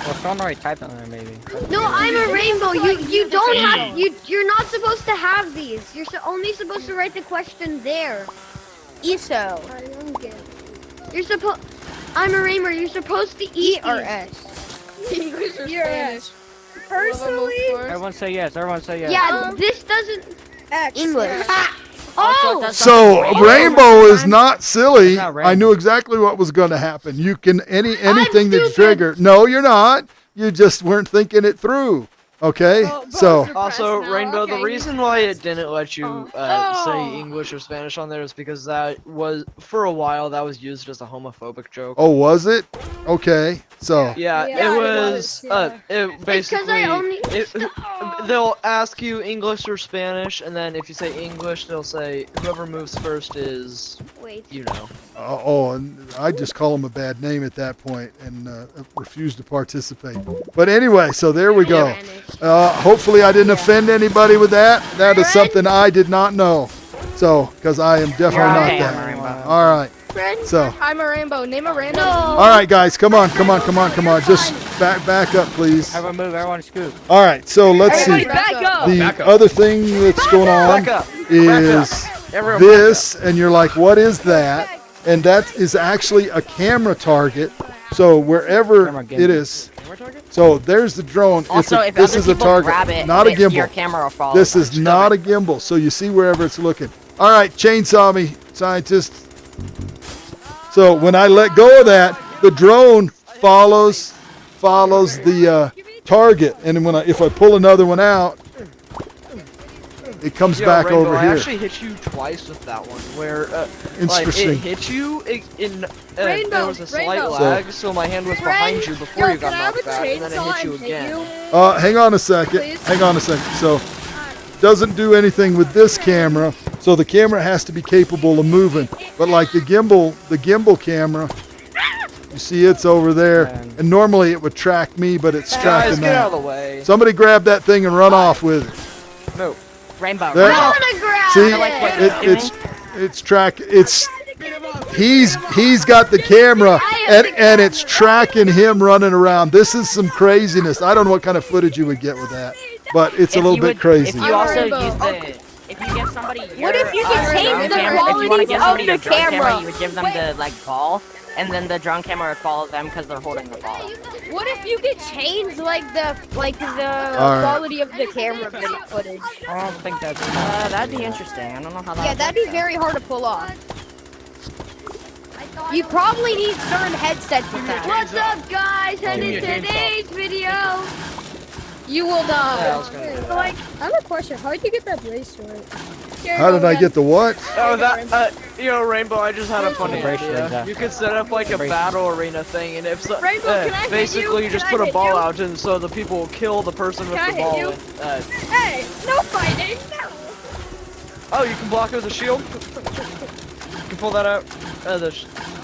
Well, someone already typed on there, maybe. No, I'm a rainbow. You don't have you're not supposed to have these. You're only supposed to write the question there. ESO. You're supposed. I'm a rainbow. You're supposed to E eat or these. S? English or Spanish? Personally. Everyone say yes. Everyone say yes. Yeah, this doesn't. English. Oh, So Rainbow is not silly. It's not Rainbow. I knew exactly what was going to happen. You can anything that's stupid. triggered. No, you're not. You just weren't thinking it through. Okay, so Also, now, Rainbow, okay. the reason why it didn't let you Oh. say English or Spanish on there is because that was, for a while, that was used as a homophobic joke. oh, was it? Okay, so Yeah, Yeah, it it was, it basically, only- they'll ask you English or Spanish, and then if you say English, they'll say, whoever moves first is, wait. you know. and I just call him a bad name at that point and refuse to participate. But anyway, so there we go. Hopefully I didn't offend anybody with that. That is something I did not know. So, because I am definitely You're not okay, that. I'm a Rainbow. All right. Friend? So, I'm a rainbow. Name a random. all right, guys, come on. Just back up, please. Everyone move. Everyone scoop. All right, so let's Everybody see. back up. The other thing that's going on Back up! is Everyone this, and you're like, what is that? And that is actually a camera target. So wherever Camera it gimbal. is. So there's the drone. Also, if This other is a people target, grab it, not a your gimbal. camera will follow. This is not a gimbal. So you see wherever it's looking. All right, chainsaw me, scientist. So when I let go of that, the drone follows the target, and if I pull another one out, it comes Yeah, back Rainbow, over I here. actually hit you twice with that one, where like Interesting. it hit you there Rainbow, was a slight Rainbow. lag, so my hand was behind you before you got can I have knocked a back, and then it chainsaw hit you and hit again. you? Hang on a second. Please? Hang on a second. So, doesn't do anything with this camera. So the camera has to be capable of moving. But like the gimbal camera, you see it's over there. And normally it would track me, but it's Guys, tracking get out that. of the way. Somebody grab that thing and run off with it. No. Rainbow. There- Rainbow. gonna grab See, it. it's track. He's got the camera and it's tracking him running around. This is some craziness. I don't know what kind of footage you would get with that, but it's a little bit crazy. If you also Rainbow. use the, if you give somebody your, What if you could drone change the camera, if you want to give somebody qualities your of the drone camera, camera? you would give them the like ball, and then the drone camera would follow them because they're holding the ball. What if you could change like the right. quality of the camera footage? I don't think that's. That'd be interesting. I don't know how that. Yeah, that'd be very hard to pull off. You probably need certain headsets with that. What's up, guys? And in today's video, You will Yeah, I was die. gonna Like, I have a question. How did you get that bracelet? How did I get the what? Oh, that, Rainbow, I just had a funny Bracelet, idea. yeah. You could set up like a battle arena thing, and if so, Rainbow, can I hit basically you? you just Can I put a hit ball you? out, and so the people will kill the person with Can the I hit ball. you? And, Hey, no fighting. No. oh, you can block it with a shield? You can pull that out.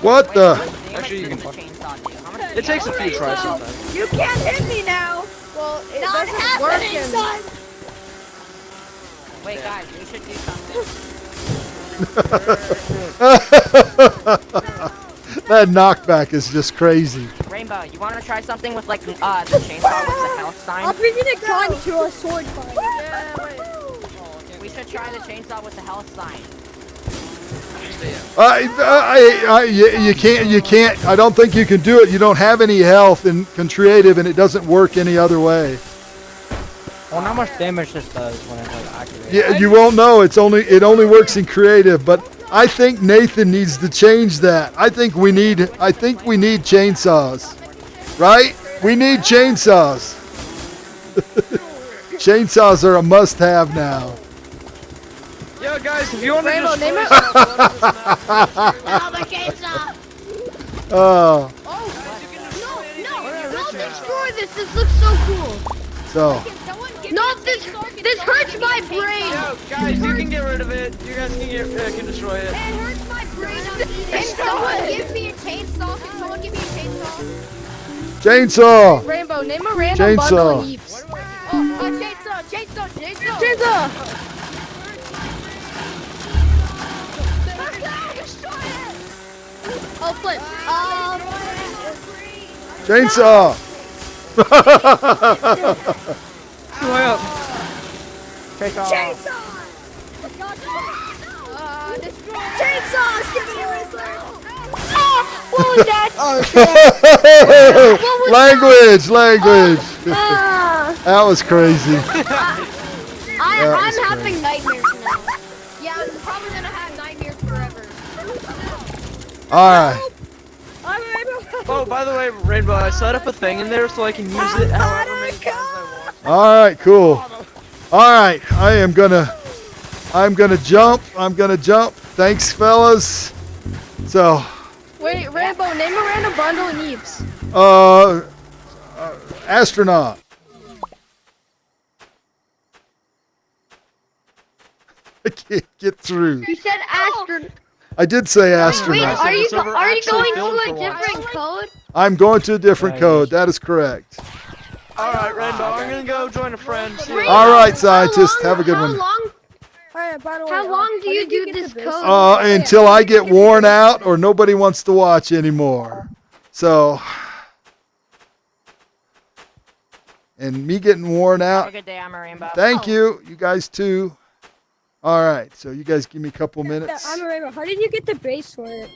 What the? Actually, you How can much does the chainsaw do? How much It takes a few tries sometimes. You can't hit me now. Well, it not doesn't happening, work. son. Wait, guys, we should do something. That knockback is just crazy. Rainbow, you want to try something with like the chainsaw with the health sign? bring you the gun to a sword fight. Yeah, wait. We should try the chainsaw with the health sign. You can't. I don't think you can do it. You don't have any health in creative, and it doesn't work any other way. I wonder how much damage this does when it's like activated. Yeah, you won't know. It only works in creative. But I think Nathan needs to change that. I think we need chainsaws, right? We need chainsaws. Chainsaws are a must-have now. Yo, guys, if you want to Rainbow, destroy name it. Another chainsaw. Oh, No, don't destroy this. This looks so cool. so No, this hurts my brain. Yo, guys, you can get rid of it. You guys can destroy it. It hurts my brain. Can someone give me a chainsaw? Can someone give me a chainsaw? chainsaw. Rainbow, name a random bundle Chainsaw. of Yeeps. Chainsaw. Oh, flip. Chainsaw. Chainsaws, give me a What was that? Language. That was crazy. I'm having nightmares now. Yeah, I'm probably gonna have nightmares forever. All right. Oh, by the way, Rainbow, I set up a thing in there so I can use it however many times I want. All right, cool. All right, I'm gonna jump. Thanks, fellas. So, Wait, Rainbow, name a random bundle of Yeeps. astronaut. I can't get through. You said astronaut. I did say Wait, astronaut. are you server are you actually going filled to for a once. different code? I'm going to a different code. That is correct. Alright, Rainbow, I'm gonna go join a friend. See you All right, How scientists, long- have a good one. How long do you do this code? Until I get worn out or nobody wants to watch anymore. So, and me getting worn Have a out. good day, I'm a Rainbow. Thank you. You guys too. All right. So you guys give me a couple minutes. I'm a Rainbow. How did you get the bracelet?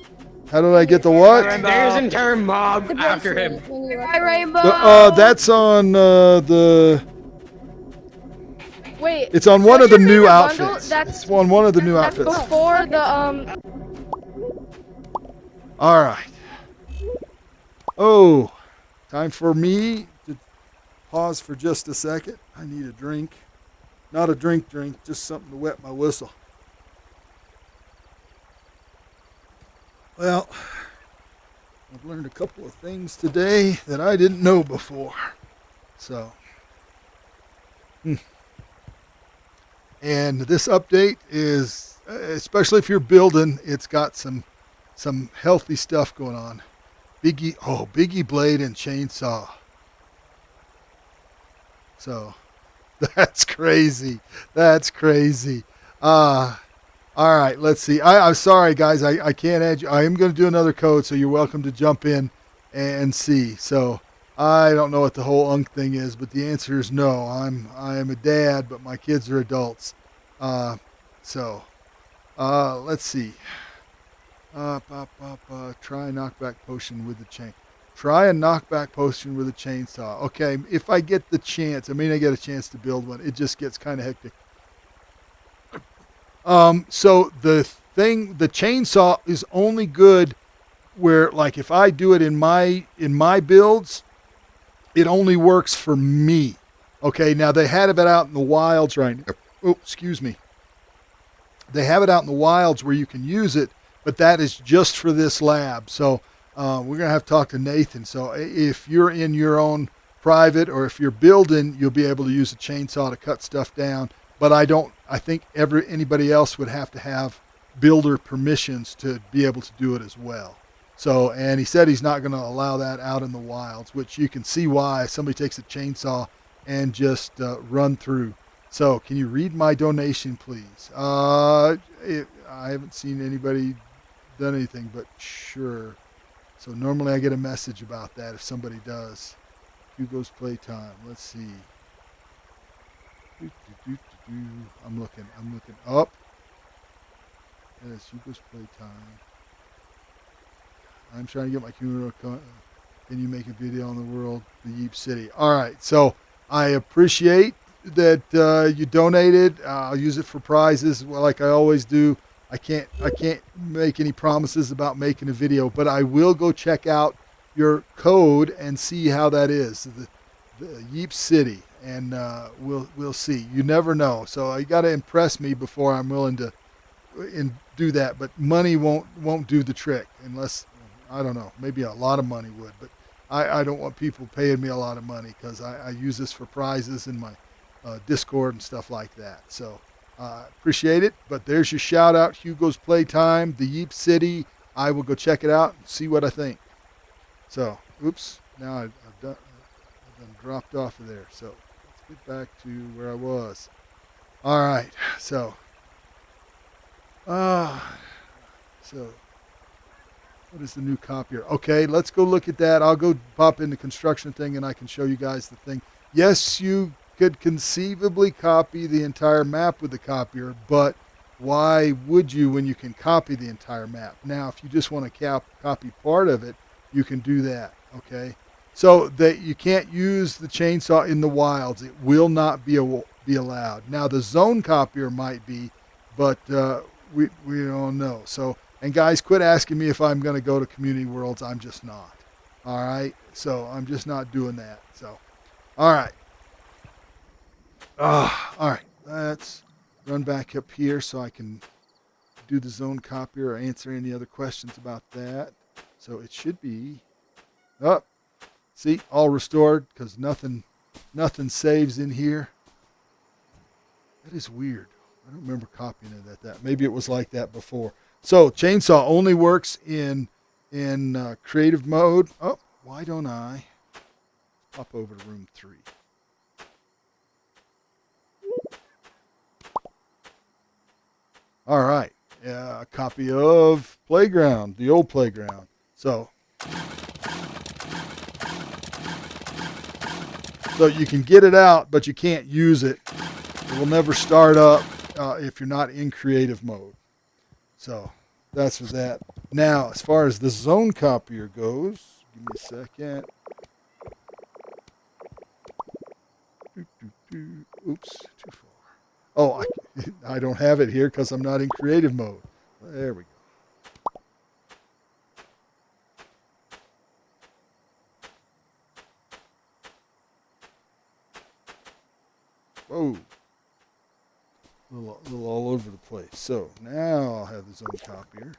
How did I get the what? There's an entire mob after him. Hi, Rainbow. That's on the. Wait. It's on one of the what's your new favorite bundle? outfits. That's It's on one of the new that's outfits. before the All right. Oh, time for me to pause for just a second. I need a drink. Not a drink, just something to wet my whistle. Well, I've learned a couple of things today that I didn't know before. So, and this update is, especially if you're building, it's got some healthy stuff going on. Biggie blade and chainsaw. So, that's crazy. That's crazy. All right, let's see. I'm sorry, guys. I can't add you. I am going to do another code, so you're welcome to jump in and see. So I don't know what the whole unk thing is, but the answer is no. I am a dad, but my kids are adults. Let's see. Try a knockback potion with the chain. Try a knockback potion with a chainsaw. Okay, if I get the chance, I get a chance to build one. It just gets kind of hectic. So the chainsaw is only good where, like, if I do it in my builds, it only works for me. Okay, now they have it out in the wilds right now. Oh, excuse me. They have it out in the wilds where you can use it, but that is just for this lab. So we're going to have to talk to Nathan. So if you're in your own private or if you're building, you'll be able to use a chainsaw to cut stuff down. But I think anybody else would have to have builder permissions to be able to do it as well. So, and he said he's not going to allow that out in the wilds, which you can see why. Somebody takes a chainsaw and just run through. So, can you read my donation, please? I haven't seen anybody done anything, but sure. So normally I get a message about that if somebody does. Hugo's Playtime. Let's see. I'm looking up. Yes, Hugo's Playtime. I'm trying to get my community. Can you make a video on the world, the Yeeps City? All right. So I appreciate that you donated. I'll use it for prizes, like I always do. I can't make any promises about making a video, but I will go check out your code and see how that is. The Yeeps City. And we'll see. You never know. So you got to impress me before I'm willing to do that. But money won't do the trick unless, I don't know, maybe a lot of money would. But I don't want people paying me a lot of money because I use this for prizes in my Discord and stuff like that. So appreciate it. But there's your shout out, Hugo's Playtime, the Yeep City. I will go check it out and see what I think. So, oops, now I've dropped off of there. So let's get back to where I was. All right. So what is the new copier? Okay, let's go look at that. I'll go pop in the construction thing and I can show you guys the thing. Yes, you could conceivably copy the entire map with the copier, but why would you when you can copy the entire map? Now, if you just want to copy part of it, you can do that, okay? So that you can't use the chainsaw in the wilds. It will not be allowed. Now, the Zone Copier might be, but we don't know. So, and guys, quit asking me if I'm going to go to Community Worlds. I'm just not. All right? So I'm just not doing that. So, all right. All right. Let's run back up here so I can do the Zone Copier or answer any other questions about that. So it should be up. See, all restored because nothing saves in here. That is weird. I don't remember copying it at that. Maybe it was like that before. So chainsaw only works in creative mode. Oh, why don't I pop over to room 3? All right. Yeah, a copy of Playground, the old Playground. So you can get it out, but you can't use it. It will never start up if you're not in creative mode. So that's for that. Now, as far as the Zone Copier goes, give me a second. Oops, too far. Oh, I don't have it here because I'm not in creative mode. There we go. Whoa. little all over the place. So now I'll have the Zone Copier.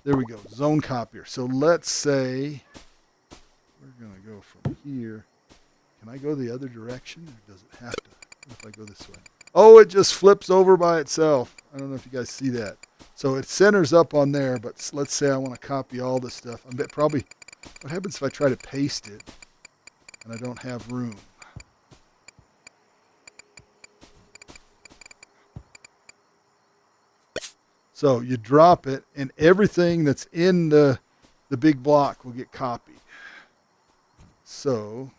There we go, Zone Copier. So let's say we're going to go from here. Can I go the other direction, or does it have to? What if I go this way? Oh, it just flips over by itself. I don't know if you guys see that. So it centers up on there, but let's say I want to copy all this stuff. I bet probably, what happens if I try to paste it and I don't have room? So you drop it, and everything that's in the big block will get copied. So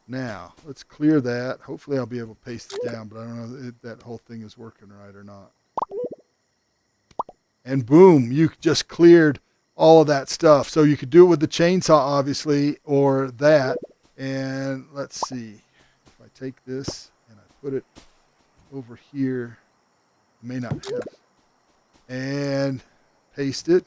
now let's clear that. Hopefully I'll be able to paste it down, but I don't know if that whole thing is working right or not. And boom, you just cleared all of that stuff. So you could do it with the chainsaw, obviously, or that. And let's see. If I take this and I put it over here, may not have, and paste it.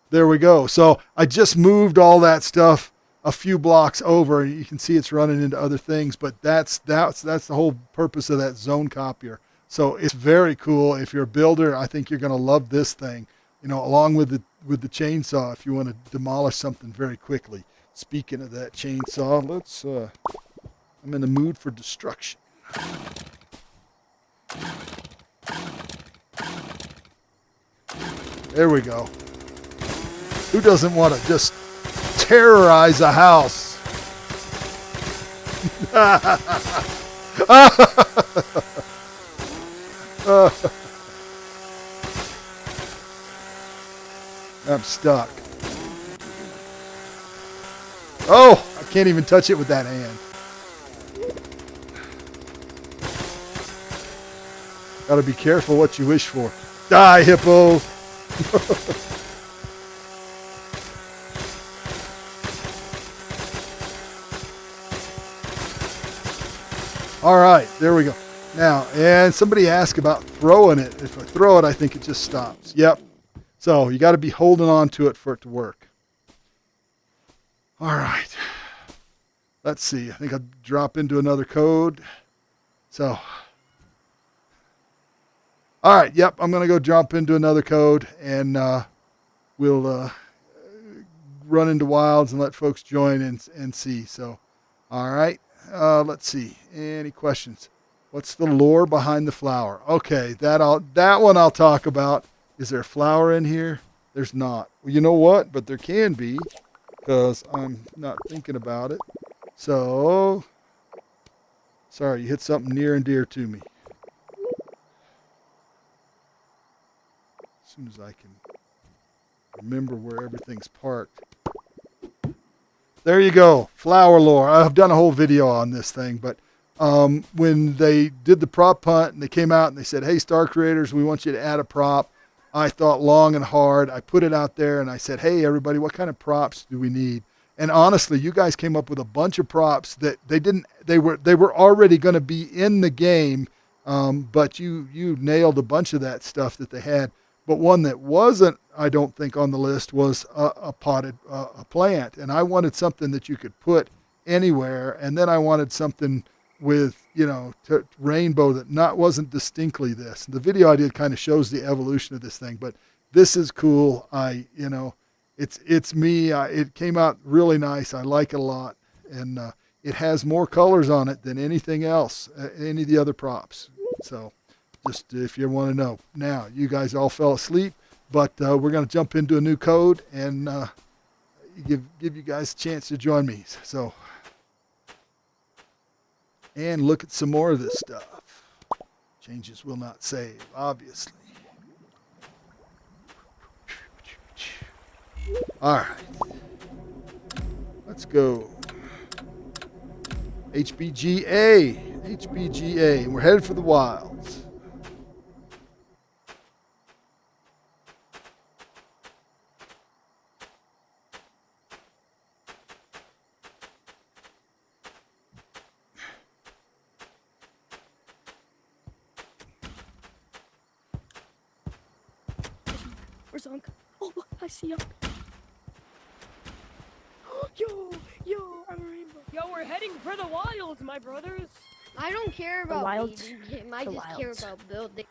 There we go. So I just moved all that stuff a few blocks over. You can see it's running into other things, but that's the whole purpose of that Zone Copier. So it's very cool. If you're a builder, I think you're going to love this thing. You know, along with the chainsaw, if you want to demolish something very quickly. Speaking of that chainsaw, let's. I'm in the mood for destruction. There we go. Who doesn't want to just terrorize a house? I'm stuck. Oh, I can't even touch it with that hand. Gotta be careful what you wish for. Die, hippo! All right, there we go. Now, and somebody asked about throwing it. If I throw it, I think it just stops. Yep. So you got to be holding on to it for it to work. All right. Let's see. I think I'll drop into another code. So, all right. Yep. I'm going to go jump into another code, and we'll run into wilds and let folks join and see. So, all right. Let's see. Any questions? What's the lore behind the flower? Okay, that one I'll talk about. Is there a flower in here? There's not. Well, you know what? But there can be, because I'm not thinking about it. So, sorry, you hit something near and dear to me. As soon as I can remember where everything's parked. There you go, flower lore. I've done a whole video on this thing, but when they did the prop hunt and they came out and they said, hey, Star Creators, we want you to add a prop, I thought long and hard. I put it out there and I said, hey, everybody, what kind of props do we need? And honestly, you guys came up with a bunch of props that they were already going to be in the game, but you nailed a bunch of that stuff that they had. But one that wasn't, I don't think, on the list was a potted plant. And I wanted something that you could put anywhere. And then I wanted something with, rainbow that wasn't distinctly this. The video I did kind of shows the evolution of this thing. But this is cool. It's me. It came out really nice. I like it a lot. And it has more colors on it than anything else, any of the other props. So just if you want to know. Now, you guys all fell asleep, but we're going to jump into a new code and give you guys a chance to join me. So, and look at some more of this stuff. Changes will not save, obviously. All right. Let's go. HBGA. HBGA. And we're headed for the wilds. Super sunk. Oh, I see him. Yo, I'm a rainbow. Yo, we're heading for the wilds, my brothers. I don't care about wilds. beating him. I The just care wilds. about building.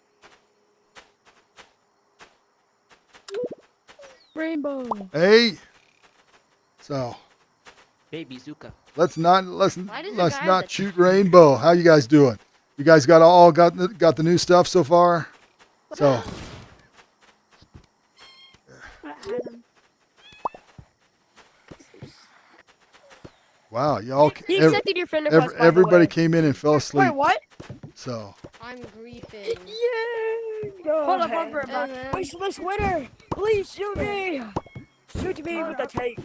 Rainbow. Hey. So Baby Zuka. let's not Why does the guy have the- shoot rainbow. How you guys doing? You guys got the new stuff so far? So wow, y'all. He accepted your friend request, by the Everybody way. came in and fell asleep. Wait, what? So I'm griefing. Hold up, hold up. Wishless winner. Please shoot me. Shoot me with the tape.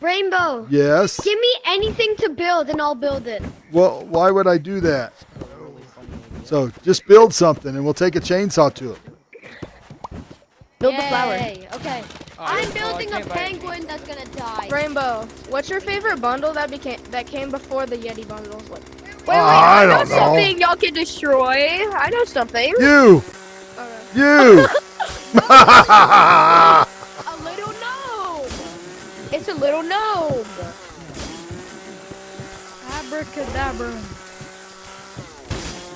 Rainbow. yes. Give me anything to build and I'll build it. Well, why would I do that? So just build something and we'll take a chainsaw to it. Build the flower. Yay, okay. I'm building a penguin that's gonna die. Rainbow, what's your favorite bundle that came before the Yeti bundle? Wait, I don't know. Something y'all can destroy. I know something. You. You. A little gnome. It's a little gnome. Abracadabra.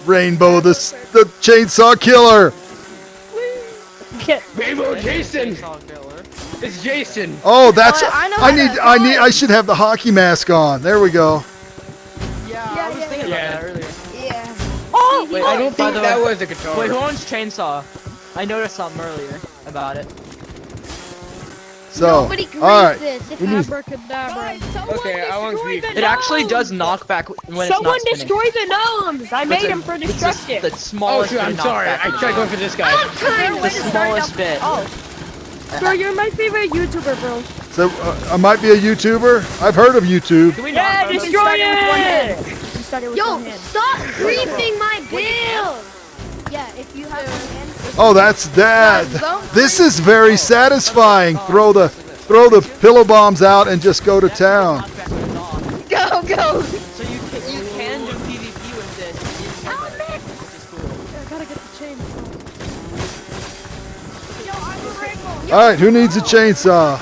Rainbow, the chainsaw killer. Rainbow Jason. It's Jason. Oh, that's. I know I should have the hockey mask on. There we go. Yeah, I was thinking about that earlier. Yeah. Oh, Wait, I don't think by the that way- was a guitar. Wait, who owns chainsaw? I noticed something earlier about it. So, Nobody griefed all right. this. If Who needs- abracadabra. Okay, I want grief. It actually does knock back when Someone it's not spinning. destroy the gnomes. I made It's him for it's just destruction. the Oh smallest shoot, bit I'm knock sorry. back I in the tried game. going for this guy. The smallest bit. Oh. Bro, you're my favorite YouTuber, bro. So I might be a YouTuber. I've heard of YouTube. Can we Yeah, knock destroy it? it! You started with Yo, one hand. stop griefing my build. Yeah, if you have one hand. Oh, that's that. This is very satisfying. Throw the pillow bombs out and just go to town. Knock back when it's off. Go, go. So you can do PvP with this. I gotta get the chainsaw. Yo, I'm a rainbow. All right, who needs a chainsaw?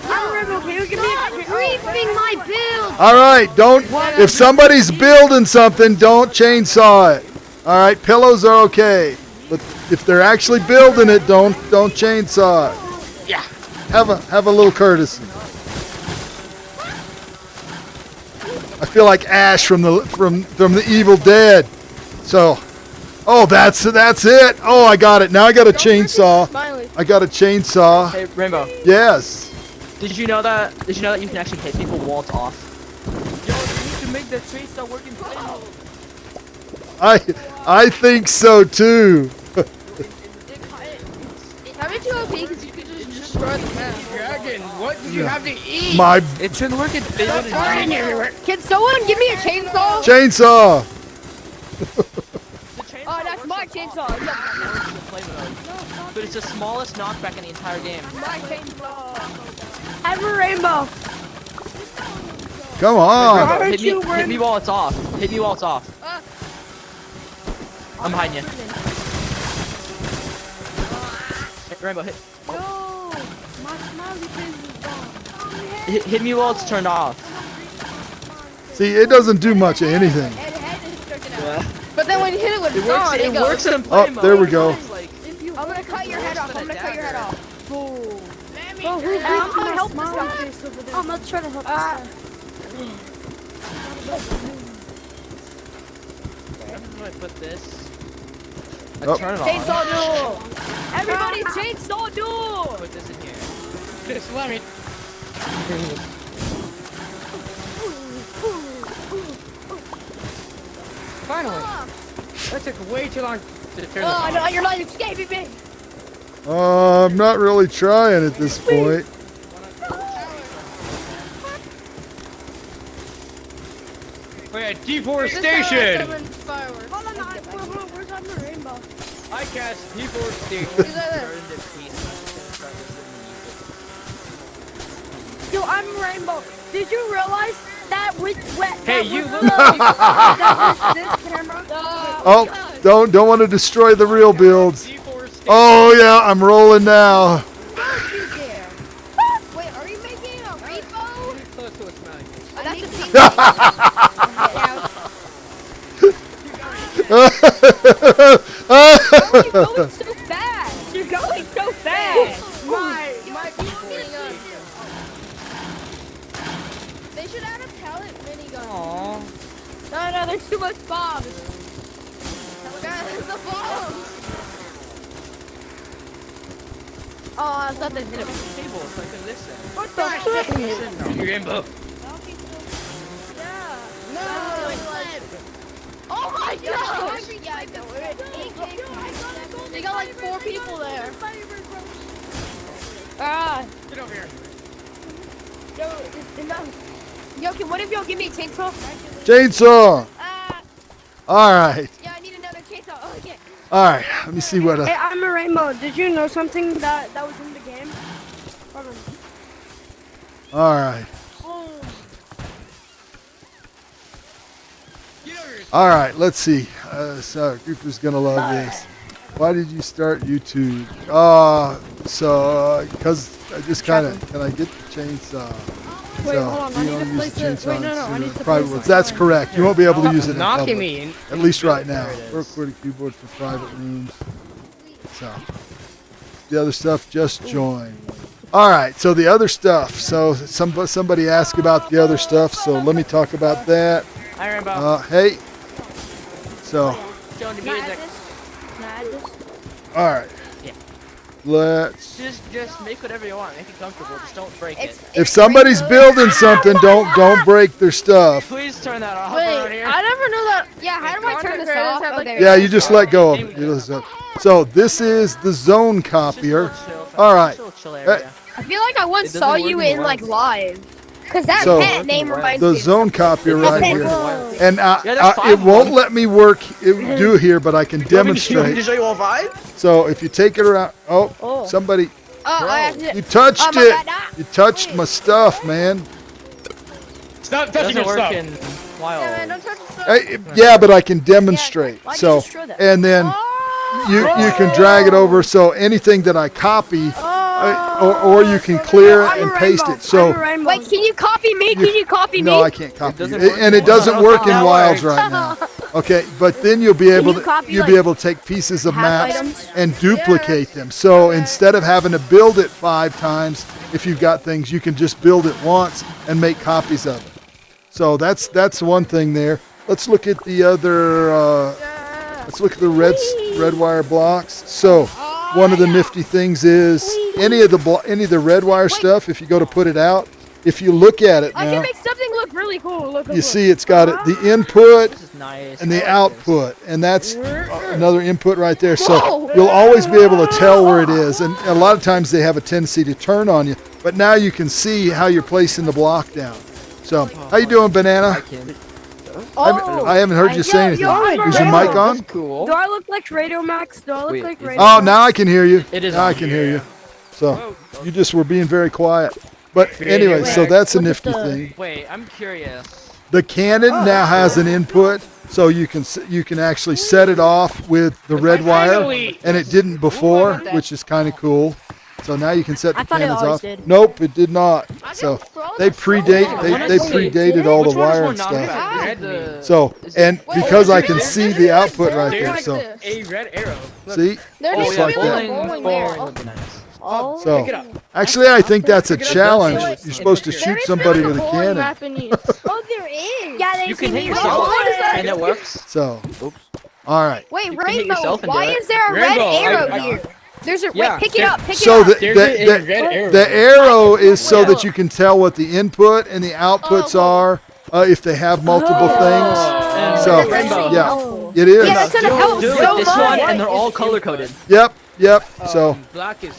I'm a rainbow. Can you give me a Griefing my build. All right, don't. If somebody's building something, don't chainsaw it. All right, pillows are okay, but if they're actually building it, don't chainsaw it. Yeah. Have a little courtesy. I feel like Ash from the Evil Dead. So, oh, that's it. Oh, I got it. Now I got a chainsaw. Smiley. I got a chainsaw. Hey, Rainbow. Yes. Did you know that you can actually hit people while it's off? Yo, you need to make the chainsaw working flame. I think so too. That'd be too OP because you could just destroy the map. Dragon, what did you have to eat? My It should work in flame. Can someone give me a chainsaw? chainsaw. Oh, that's my chainsaw. But it's the smallest knockback in the entire game. I'm a rainbow. Come on. Hit me while it's off. Hit me while it's off. I'm behind you. Hey, Rainbow, hit. No, my smiley face is gone. Hit me while it's turned off. See, it doesn't do much of anything. But then when you hit it with Dawn, It goes. works in play Oh, there we mode. go. It's like- I'm gonna cut your head off. I'm gonna cut your head off. Bro, who I'm gonna help this guy. face over there? I'm gonna try to help this guy. I'm gonna put this. Oh. Turn it on. Chainsaw duel! Everybody, chainsaw duel! Put this in here. Just let me. Finally. That took way too long to turn this Oh, on. no, you're not escaping me! I'm not really trying at this point. We're at deforestation. Hold on, where's on the rainbow? I cast deforestation. Yo, I'm a rainbow. Did you realize that with Hey, that you with- look- that with this camera? Oh, don't want to destroy the real builds. Deforestation. Oh yeah, I'm rolling now. Wait, are you making a repo? Close to a smelling. That's a You're going so fast. You're going so fast. My They should add a pellet minigun. Aww. No, there's too much bombs. Guys, the bombs. Oh, I thought they hit him. Table so I can listen. What the fuck? Rainbow. Oh my gosh! Yeah, I know. They got like 4 people there. Ah. Get over here. Yo, can one of y'all give me a chainsaw? Chainsaw. All right. Yeah, I need another chainsaw. Oh, yeah. All right. Let me see what. Hey, I'm a Rainbow. Did you know something that was in the game? All right. All right. Let's see. So Cooper's gonna love this. Why did you start YouTube? Because I just kind of can I get the chainsaw? Wait, So, hold on. I you need only to use place the it. chainsaw Wait, no, in I need to private place rooms. it. That's correct. You won't be able to use it in Knocking public. me. At least right now. There it Work is. with a keyboard for private rooms. So the other stuff, just join. All right. So the other stuff. So somebody asked about the other stuff. So let me talk about that. Hi, Rainbow. Hey. So Join the music. all right. Yeah. Let's. Just make whatever you want. Make it comfortable. Just don't break it. If somebody's building something, don't break their stuff. Please turn that off Wait, around here. I never knew that. Yeah, how do I turn this Content off? creators have, like, Okay. Yeah, you just let go of it. You listen. So this is the Zone Copier. Just a little chill, All right. just a little chill area. I feel like I once It doesn't saw work you in in the like wild. live. Cause that So, pet name reminds The me. Zone Copier right here. And Yeah, there's 5 it of won't them. let me do here, but I can Want me to demonstrate. show you all 5? So if you take it around, somebody, you touched Oh my it. God, ah. You touched my stuff, man. Stop It touching doesn't your work stuff. in wild. Yeah, man, don't touch the stuff. Yeah, but I can demonstrate. why'd you So, destroy that? and then you can drag it over. So anything that I copy, or you can clear it and paste it. So Wait, can you copy me? Can you copy me? no, I can't copy doesn't you. work And in it doesn't Wilds. work in That Wilds works. right now. Okay, but then you'll be able you to copy, you'll be able to take pieces of half maps items? and duplicate them. So instead of having to build it 5 times, if you've got things, you can just build it once and make copies of it. So that's one thing there. Let's look at the other. Let's look at the red wire blocks. So one of the nifty things is any of the red wire stuff. If you go to put it out, if you look at it I can now, make something look really cool. Look, you see it's got the input This is nice. and I the like output, and that's another input right there. So you'll always be able to tell where it is, and a lot of times they have a tendency to turn on you. But now you can see how you're placing the block down. So how you doing, Banana? I haven't heard you say anything. Is your mic on? Cool. Do I look like Radio Max? Do I look Wait, like is Radio Oh, Max? now I can hear you. It is Now I on. can hear you. So you just were being very quiet. But anyway, so that's a nifty thing. Wait, I'm curious. The Canon now has an input, so you can actually set it off with the red wire, and it didn't before, which is kind of cool. So now you can set the I thought it cannons always off. did. Nope, it did not. So they predated all the Which one is wire more and knockback? stuff. Red the- So and because I can see the output right there, There's so a red arrow. Look, see, There Oh, needs just to like be that. like a bowling there. would be nice. Oh. So pick it up. actually, I think that's a Pick it up. challenge. That's You're supposed to There shoot needs to be somebody like a with a bowling cannon. map in use. Oh, there is. Yeah, they You can hit see me. yourself, what is that? and it works. So, all right. Wait, You can hit Rainbow, yourself and why do it. is there a Rainbow, red arrow I- here? There's a Yeah, wait, pick it up, pick So it up. There's a red arrow. the arrow is so that you can tell what the input and the outputs are if they have multiple things. And So, Rainbow. yeah, it is. Yeah, that's gonna help Do so it this much. one, and they're all color coded. Yep. So, Black is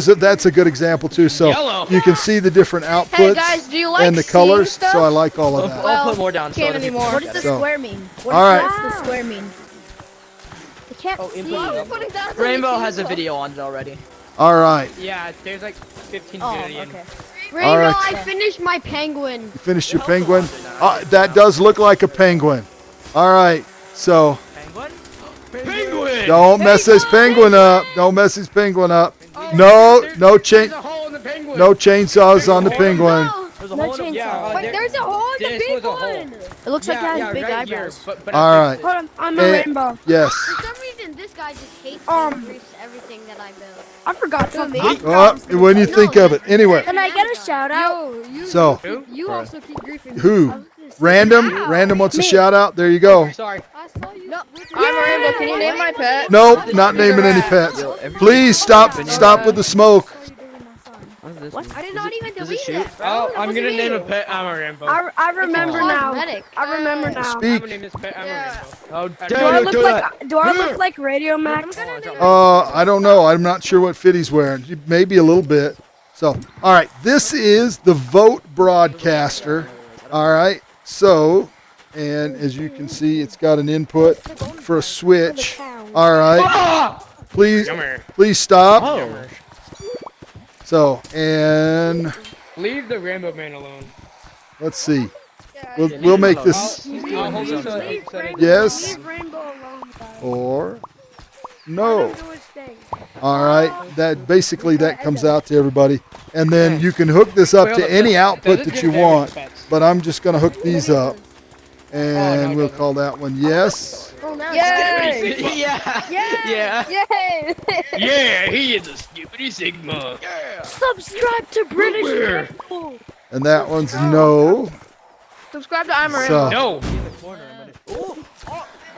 that's a good example too. So Yellow. you can see the different outputs Hey guys, do you like and the seeing colors. stuff? So I like all of that. I'll put more down. can't so that people anymore. can What look does at the it. square mean? What All does right. the square mean? I can't Oh, see. input. Putting that on the Rainbow has a table. video on it already. All right. yeah. There's like 15 Oh, billion. okay. Rainbow, All right. I finished my penguin. You finished your penguin. That does look like a penguin. All right. So Penguin? Penguin. Don't mess this penguin up. Don't mess this penguin up. No chain. There's a hole in the penguin. No chainsaws on the penguin. There's a No hole in the, chainsaw. Wait, there's a hole in the this big was a hole. one. It looks like it has big right here, eyebrows. but All I right. fixed it. Hold on, I'm a Eh, rainbow. Yes. For some reason, this guy just hates to grease everything that I build. I forgot something. Well, when you think of it. Anyway. Can I get a shout out? So, You also keep griefing. who? Random wants a shout out. There you go. Sorry. I saw you. No. I'm a rainbow. Can you name my pet? Nope, not naming any pets. Please stop with the smoke. What? I did not even Does it delete shoot? it. bro. Oh, It I'm wasn't gonna me. name a pet Amaranbo. I remember now. Cosmetic. I remember now. I'm Speak. gonna name this pet Yeah. Amaranbo. How Do I dare you look do that? like Do I look like Radio Max? I don't know. I'm not sure what fit he's wearing. Maybe a little bit. So, all right. This is the vote broadcaster. All right. So, and as you can see, it's got an input for a switch. All right. Please stop. Oh. So, and Leave the Rainbow Man alone. let's see. We'll make this I'll hold this so I can set it. yes Rainbow alone, guys. or no. Do his thing. All right, that basically that comes out to everybody, and then you can hook this up to any output that you want. But I'm just going to hook these up, and we'll call that one yes. Yay! Yeah. Yeah. Yay! Yeah, he is a stupid Sigma. Subscribe to British Rainbow. And that one's no. Subscribe to I'm a So Rainbow. No.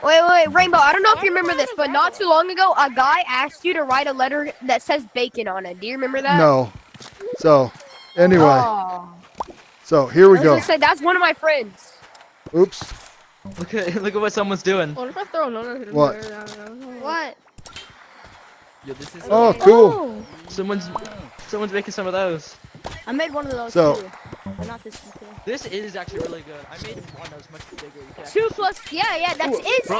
Wait, Rainbow. I don't know if you remember this, but not too long ago, a guy asked you to write a letter that says bacon on it. Do you remember that? no. So anyway, Oh. so here we I go. was gonna say, that's one of my friends. Oops. Look at what someone's doing. What if I throw another? What? What? Oh, cool. Someone's making some of those. I made one of those So- too. But not this one too. This is actually really good. I made one that was much bigger. You can 2 plus. Yeah, that's it.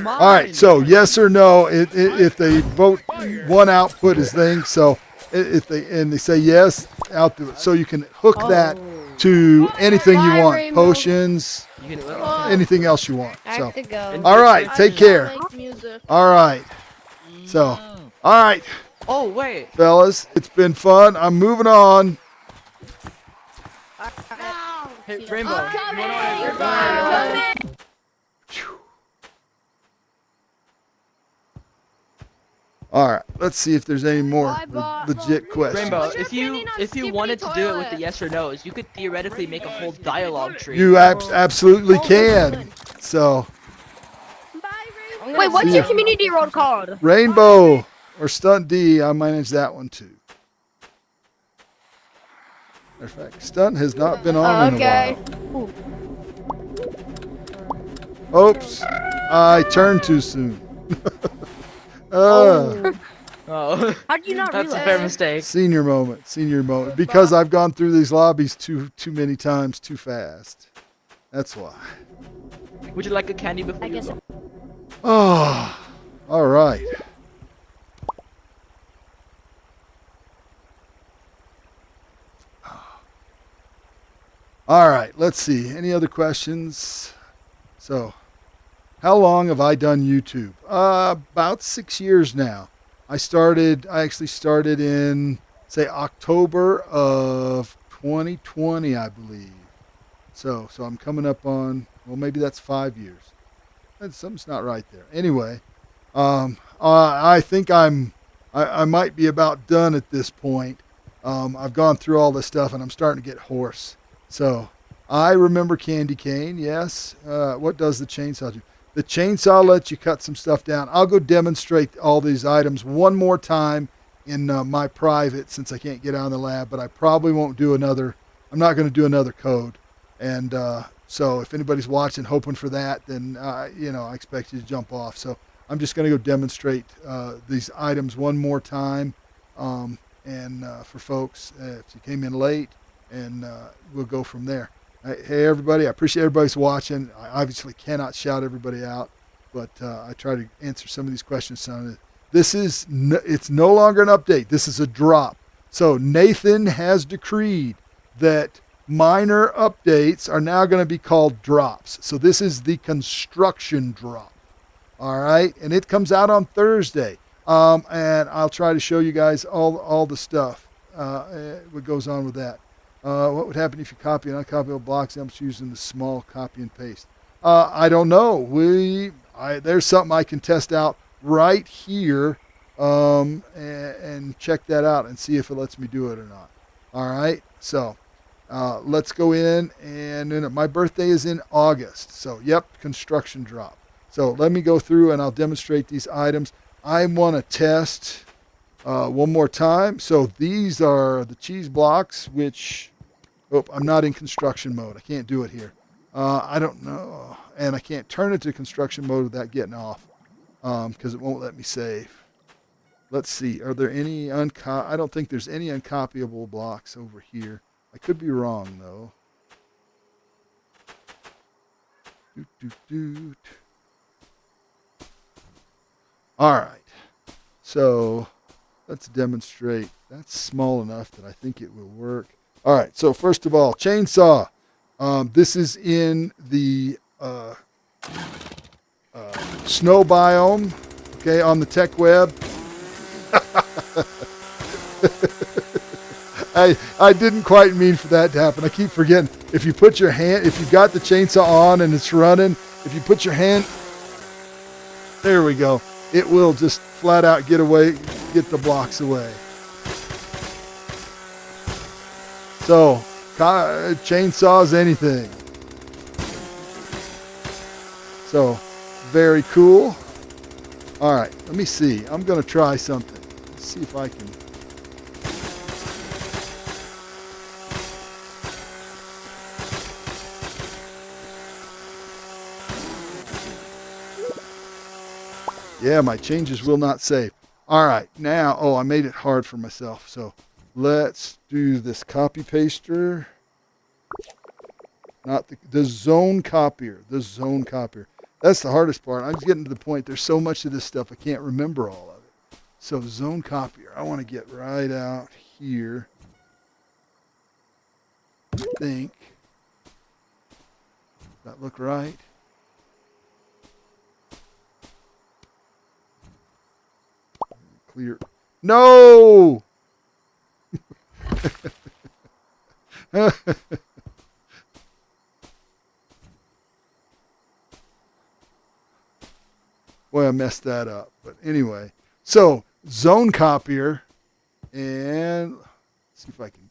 All right. So yes or no. If they vote one output is thing. So if they say yes, out to it. So you can hook that to anything you Bye, want. Rainbow. Potions, You can anything else you want. I So have to go. all right. Take care. Like music. All right. So all right, Oh wait. fellas, it's been fun. I'm moving on. Hey, Rainbow. All right. Let's see if there's any more legit questions. Rainbow, What's your opinion on if you skippity wanted to do it with the toilet? yes or no's, you could theoretically make a whole dialogue tree. You absolutely can. So Wait, what's your community road called? Rainbow or Stunt D, I manage that one too. Matter of fact, Stunt has not been on in a while. Oops, I turned too soon. Oh. How do you not That's a realize? fair mistake. Senior moment. Because I've gone through these lobbies too many times too fast. That's why. Would you like a candy before I you guess. go? Oh, all right. All right, let's see. Any other questions? So, how long have I done YouTube? About 6 years now. I actually started in, say, October of 2020, I believe. So I'm coming up on, well, maybe that's 5 years. Something's not right there. Anyway, I think I might be about done at this point. I've gone through all this stuff and I'm starting to get hoarse. So I remember candy cane. Yes. What does the chainsaw do? The chainsaw lets you cut some stuff down. I'll go demonstrate all these items one more time in my private since I can't get out in the lab, but I probably won't do another. I'm not going to do another code. And so if anybody's watching hoping for that, then, I expect you to jump off. So I'm just going to go demonstrate these items one more time. And for folks, if you came in late, and we'll go from there. Hey, everybody, I appreciate everybody's watching. I obviously cannot shout everybody out, but I try to answer some of these questions. It's no longer an update. This is a drop. So Nathan has decreed that minor updates are now going to be called drops. So this is the construction drop. All right, and it comes out on Thursday. And I'll try to show you guys all the stuff what goes on with that. What would happen if you copy and uncopyable blocks? I'm using the small copy and paste. I don't know. There's something I can test out right here and check that out and see if it lets me do it or not. All right, so let's go in, and then my birthday is in August. So, yep, construction drop. So let me go through and I'll demonstrate these items. I want to test one more time. So these are the cheese blocks, which, I'm not in construction mode. I can't do it here. I don't know. And I can't turn it to construction mode without getting off because it won't let me save. Let's see. Are there any I don't think there's any uncopyable blocks over here. I could be wrong, though. All right. So let's demonstrate. That's small enough that I think it will work. All right. So first of all, chainsaw. This is in the snow biome, okay, on the tech web. I didn't quite mean for that to happen. I keep forgetting. If you got the chainsaw on and it's running, if you put your hand, there we go. It will just flat out get the blocks away. So, chainsaws anything. So, very cool. All right, let me see. I'm going to try something. Let's see if I can. Yeah, my changes will not save. All right, now, I made it hard for myself. So let's do this copy paster. Not the Zone Copier. The Zone Copier. That's the hardest part. I'm just getting to the point. There's so much of this stuff I can't remember all of it. So Zone Copier. I want to get right out here. I think. Does that look right? Clear. No! Boy, I messed that up. But anyway, so Zone Copier, and let's see if I can.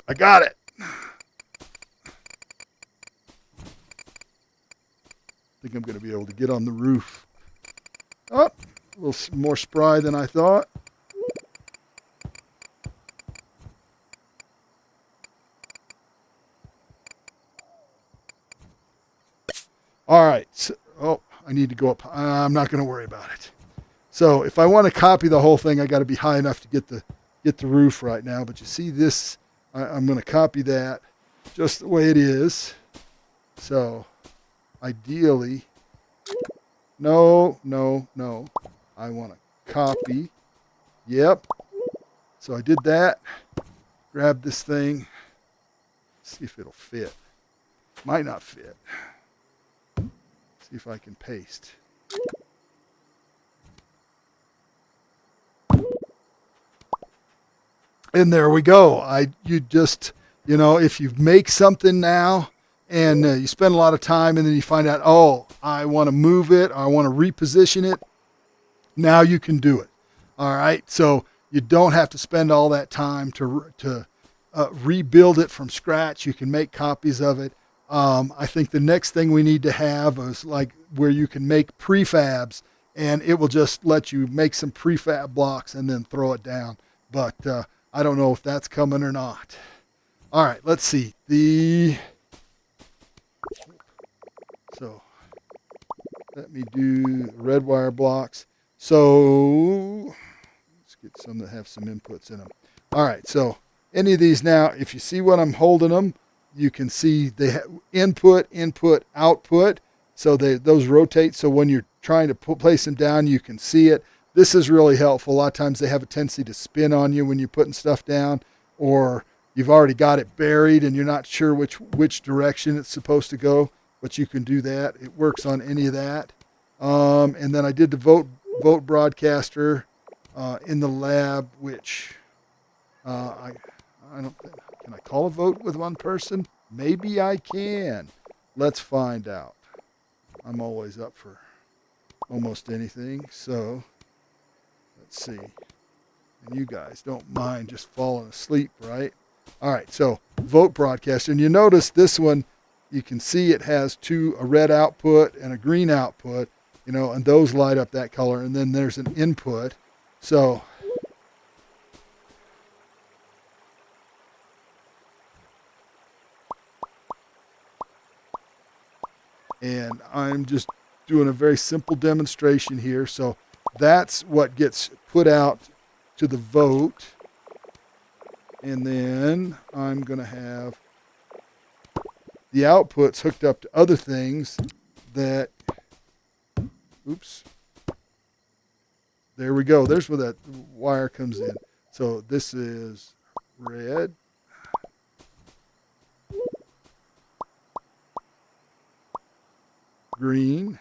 I got it. I think I'm going to be able to get on the roof. Oh, a little more spry than I thought. All right. So, I need to go up. I'm not going to worry about it. So if I want to copy the whole thing, I got to be high enough to get the roof right now. But you see this, I'm going to copy that just the way it is. So ideally, no. I want to copy. Yep. So I did that. Grab this thing. See if it'll fit. Might not fit. See if I can paste. And there we go. If you make something now and you spend a lot of time and then you find out, I want to move it, or I want to reposition it, now you can do it. All right. So you don't have to spend all that time to rebuild it from scratch. You can make copies of it. I think the next thing we need to have is like where you can make prefabs, and it will just let you make some prefab blocks and then throw it down. But I don't know if that's coming or not. All right, let's see. So let me do red wire blocks. So let's get some that have some inputs in them. All right, so any of these now, if you see what I'm holding them, you can see they have input, output. So those rotate. So when you're trying to place them down, you can see it. This is really helpful. A lot of times they have a tendency to spin on you when you're putting stuff down, or you've already got it buried and you're not sure which direction it's supposed to go, but you can do that. It works on any of that. And then I did the vote broadcaster in the lab, which I don't think, can I call a vote with one person? Maybe I can. Let's find out. I'm always up for almost anything. So let's see. And you guys don't mind just falling asleep, right? All right, so vote broadcaster. And you notice this one, you can see it has a red output and a green output, and those light up that color. And then there's an input. So and I'm just doing a very simple demonstration here. So that's what gets put out to the vote. And then I'm going to have the outputs hooked up to other things that, oops, there we go. There's where that wire comes in. So this is red. Green.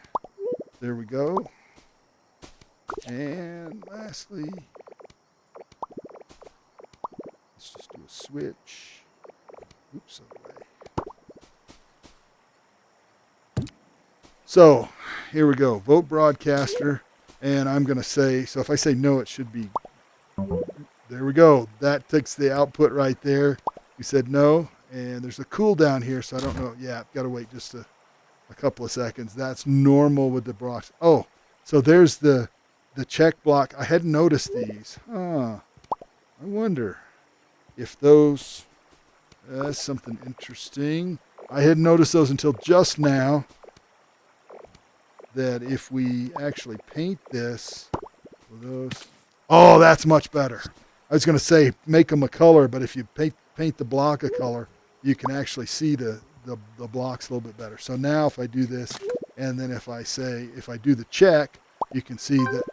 There we go. And lastly, let's just do a switch. Oops, away. So here we go. Vote broadcaster. And I'm going to say, so if I say no, it should be, there we go. That takes the output right there. You said no. And there's a cooldown here, so I don't know. Yeah, I've got to wait just a couple of seconds. That's normal with the blocks. Oh, so there's the check block. I hadn't noticed these. I wonder if those, that's something interesting. I hadn't noticed those until just now, that if we actually paint this with those, oh, that's much better. I was going to say make them a color, but if you paint the block a color, you can actually see the blocks a little bit better. So now if I do this, and then if I do the check, you can see that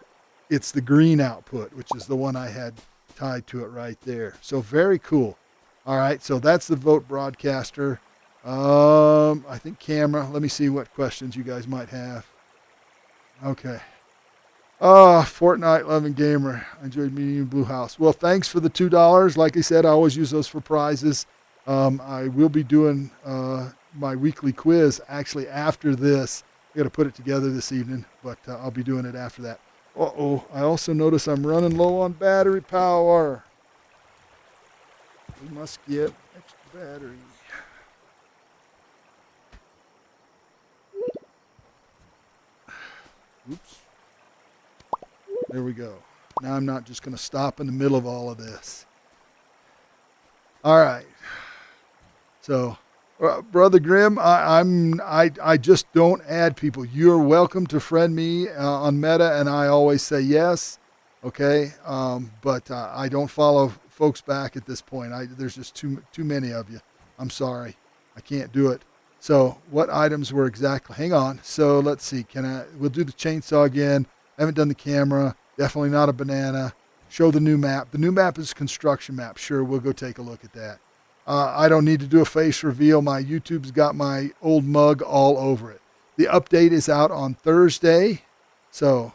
it's the green output, which is the one I had tied to it right there. So very cool. All right, so that's the vote broadcaster. I think camera. Let me see what questions you guys might have. Okay. Fortnite loving gamer. I enjoyed meeting you in Blue House. Well, thanks for the $2. Like I said, I always use those for prizes. I will be doing my weekly quiz actually after this. I got to put it together this evening, but I'll be doing it after that. Uh-oh, I also notice I'm running low on battery power. We must get extra battery. Oops. There we go. Now I'm not just going to stop in the middle of all of this. All right. So, Brother Grimm, I just don't add people. You're welcome to friend me on Meta, and I always say yes. Okay, but I don't follow folks back at this point. There's just too many of you. I'm sorry, I can't do it. So, what items were exactly? Hang on. So let's see. We'll do the chainsaw again. I haven't done the camera. Definitely not a banana. Show the new map. The new map is construction map. Sure, we'll go take a look at that. I don't need to do a face reveal. My YouTube's got my old mug all over it. The update is out on Thursday. So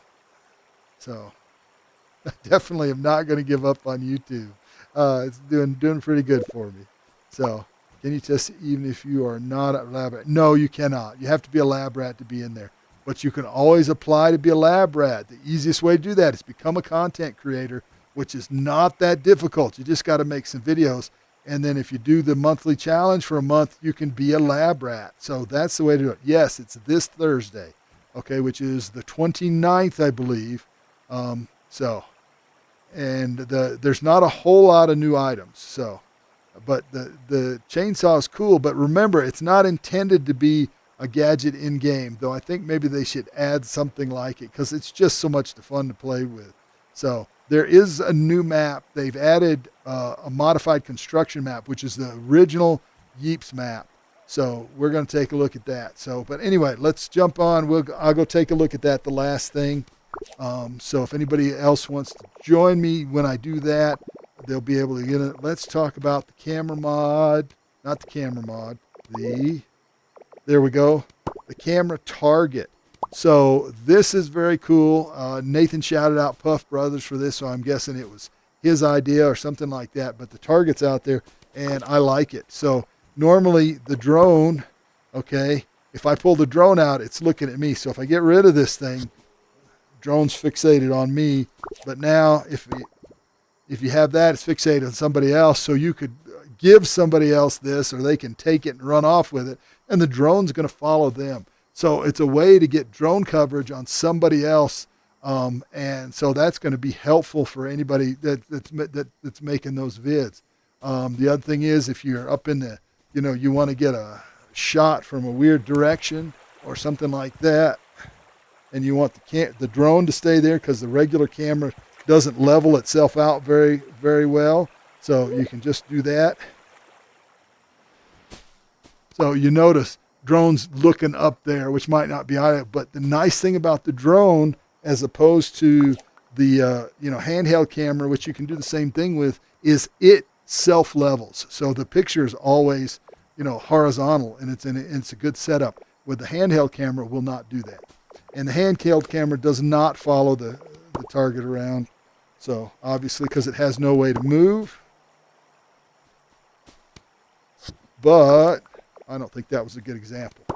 I definitely am not going to give up on YouTube. It's doing pretty good for me. So can you test even if you are not a lab rat? No, you cannot. You have to be a lab rat to be in there. But you can always apply to be a lab rat. The easiest way to do that is become a content creator, which is not that difficult. You just got to make some videos. And then if you do the monthly challenge for a month, you can be a lab rat. So that's the way to do it. Yes, it's this Thursday, okay, which is the 29th, I believe. There's not a whole lot of new items. So, but the chainsaw is cool. But remember, it's not intended to be a gadget in game, though I think maybe they should add something like it because it's just so much fun to play with. So there is a new map. They've added a modified construction map, which is the original Yeeps map. So we're going to take a look at that. So, but anyway, let's jump on. I'll go take a look at that, the last thing. So if anybody else wants to join me when I do that, they'll be able to get it. Let's talk about the camera mod, not the camera mod. There we go. The camera target. So this is very cool. Nathan shouted out Puff Brothers for this, so I'm guessing it was his idea or something like that. But the target's out there, and I like it. So normally the drone, okay, if I pull the drone out, it's looking at me. So if I get rid of this thing, drone's fixated on me. But now if you have that, it's fixated on somebody else. So you could give somebody else this, or they can take it and run off with it, and the drone's going to follow them. So it's a way to get drone coverage on somebody else, and so that's going to be helpful for anybody that's making those vids. The other thing is, if you're up in the, you want to get a shot from a weird direction or something like that, and you want the drone to stay there because the regular camera doesn't level itself out very, very well. So you can just do that. So you notice drone's looking up there, which might not be on it, but the nice thing about the drone, as opposed to the handheld camera, which you can do the same thing with, is it self levels. So the picture is always horizontal, and it's a good setup. With the handheld camera, will not do that, and the handheld camera does not follow the target around. So obviously, because it has no way to move. But I don't think that was a good example.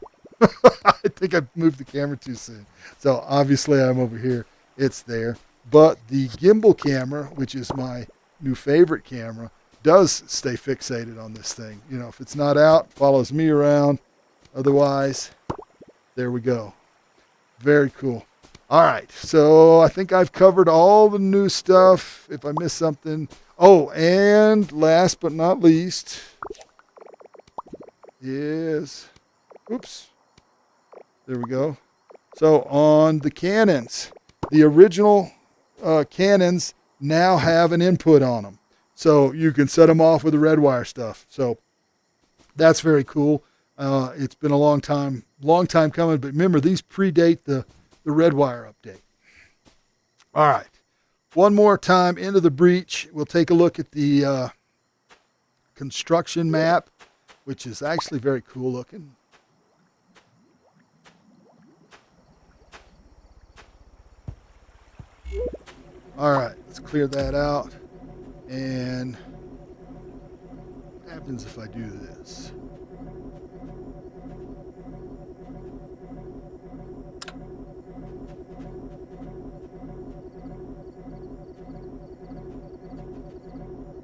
I think I moved the camera too soon. So obviously I'm over here. It's there. But the gimbal camera, which is my new favorite camera, does stay fixated on this thing. If it's not out, follows me around. Otherwise, there we go. Very cool. All right. So I think I've covered all the new stuff. If I missed something. Oh, and last but not least is, oops, there we go. So on the Canons, the original Canons now have an input on them. So you can set them off with the red wire stuff. So that's very cool. It's been a long time coming, but remember, these predate the red wire update. All right. One more time into the breach. We'll take a look at the construction map, which is actually very cool looking. All right, let's clear that out. And what happens if I do this?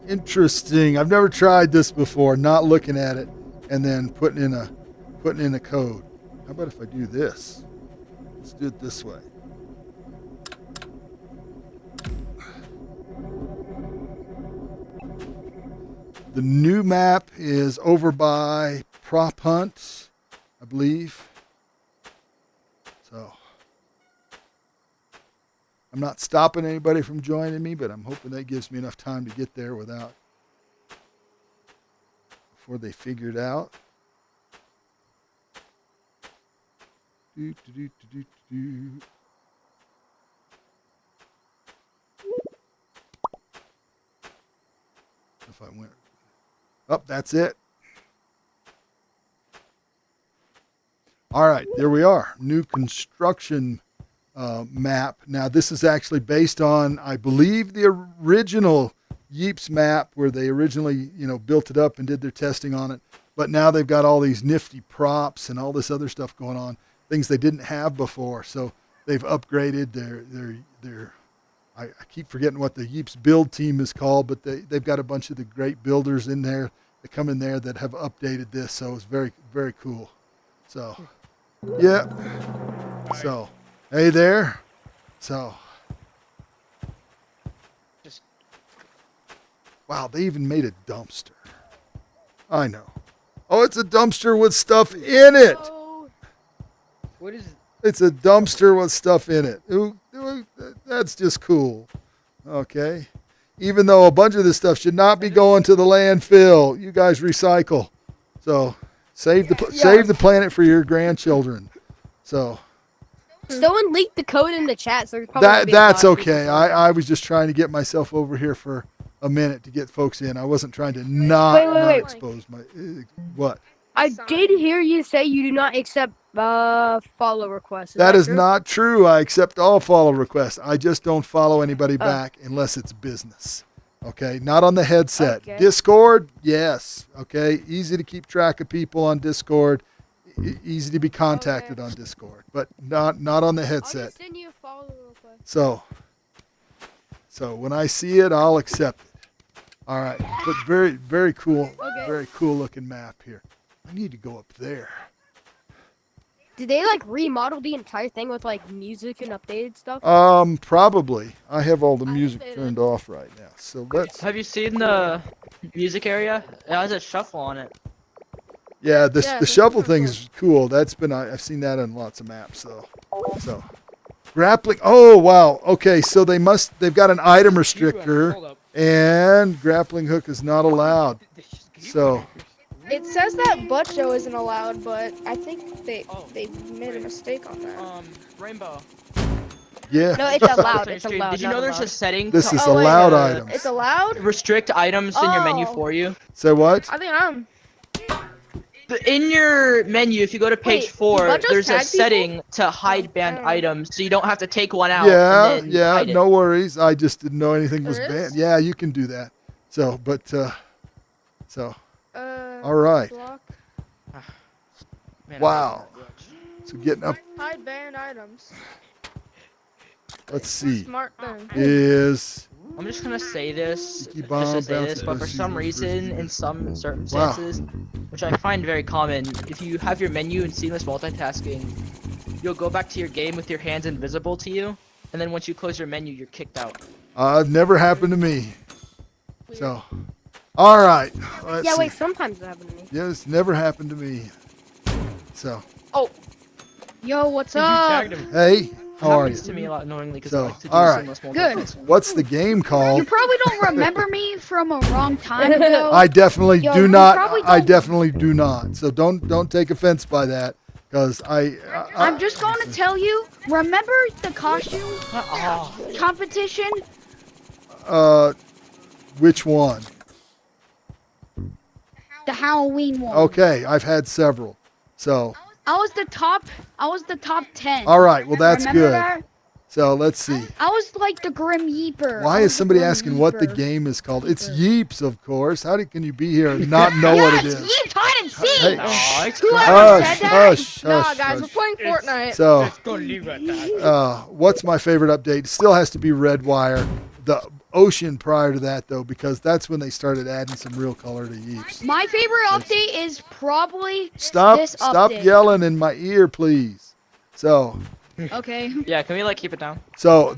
Interesting. I've never tried this before, not looking at it and then putting in a code. How about if I do this? Let's do it this way. The new map is over by Prop Hunt, I believe. So I'm not stopping anybody from joining me, but I'm hoping that gives me enough time to get there before they figure it out. If I went, oh, that's it. All right, there we are. New construction map. Now this is actually based on, I believe, the original Yeeps map where they originally, built it up and did their testing on it. But now they've got all these nifty props and all this other stuff going on, things they didn't have before. So they've upgraded their I keep forgetting what the Yeeps build team is called, but they've got a bunch of the great builders in there that come in there that have updated this. So it's very, very cool. So, yeah. So, hey there. So, wow, they even made a dumpster. I know. Oh, it's a dumpster with stuff in it. What is it? It's a dumpster with stuff in it. Ooh, that's just cool. Okay. Even though a bunch of this stuff should not be going to the landfill, you guys recycle. So save the planet for your grandchildren. So Someone leaked the code in the chat, so there's probably that's okay. I was just trying to get myself over here for a minute to get folks in. I wasn't trying to not Wait. expose my what. I did hear you say you do not accept Follow request. That is true? not true. I accept all follow requests. I just don't follow anybody Oh. back unless it's business. Okay, not on the headset. Okay. Discord, yes. Okay, easy to keep track of people on Discord. Easy to be contacted on Discord, but not on the I'll headset. just send you a follow request. So when I see it, I'll accept it. All right, but very cool, very cool looking map here. I need to go up there. Did they like remodel the entire thing with like music and updated stuff? Probably. I have all the music turned off right now. So let's. Have you seen the music area? It has a shuffle on it. Yeah, the Yeah, shovel thing's cool. That's been I've seen that on lots of maps. So grappling. Oh wow. Okay, so they've got an item restrictor, and grappling hook is not allowed. So It says that butt show isn't allowed, but I think they made a mistake on that. Rainbow. yeah, No, it's allowed. It's allowed. Did you know there's a setting this to is Oh, wait, allowed uh, items. It's allowed? restrict items in your menu Oh. for you? So what? I think I'm. In your menu, if you go to page Wait, 4, Bunch of there's a tag people? setting to hide banned Oh. items, so you don't have to take one out. Yeah, and then yeah. hide it. No worries. I just didn't know anything was There is? banned. Yeah, you can do that. So, but so all right. Block. Man, I Wow. hate that glitch. So getting up. Hide banned items. Let's see. Smart thing. Is I'm just gonna say this, Sticky just bomb, to say bouncy this, but for pussy, some no reason, frisbee. in some circumstances, which I find very common, if you have your menu in seamless multitasking, you'll go back to your game with your hands invisible to you, and then once you close your menu, you're kicked out. never happened to me. So, all right. Let's Yeah, see. wait. Sometimes it happens to me. Yes, never happened to me. So, Yo, what's You up? tagged him. hey, It how are happens you? to me a lot annoyingly because So, I like to do alright. seamless Good. multitasking. What's the game You called? probably don't remember me from a wrong time ago. I definitely Yo, do you not. probably I don't- definitely do not. So don't take offense by that, because I'm just going to tell you. Remember the costume competition? Which one? The Halloween one. Okay, I've had several. So, I was the top 10. all right. Well, that's Remember good. that? So let's see. I was like the Grim Yeeper. Why I is was the somebody Grim asking what the Yeeper. game is called? It's Yeeps, of course. How can you be here and not know what it is? Yeeps hide and seek. Hey, Whoever hush, said that? hush, Nah, hush, guys, we're hush. playing Fortnite. So, Let's go leave it at that. what's my favorite update? Still has to be Redwire. The Ocean prior to that, though, because that's when they started adding some real color to Yeeps. My favorite update is probably Stop this update. yelling in my ear, please. So, Okay. Yeah, can we like keep it down? so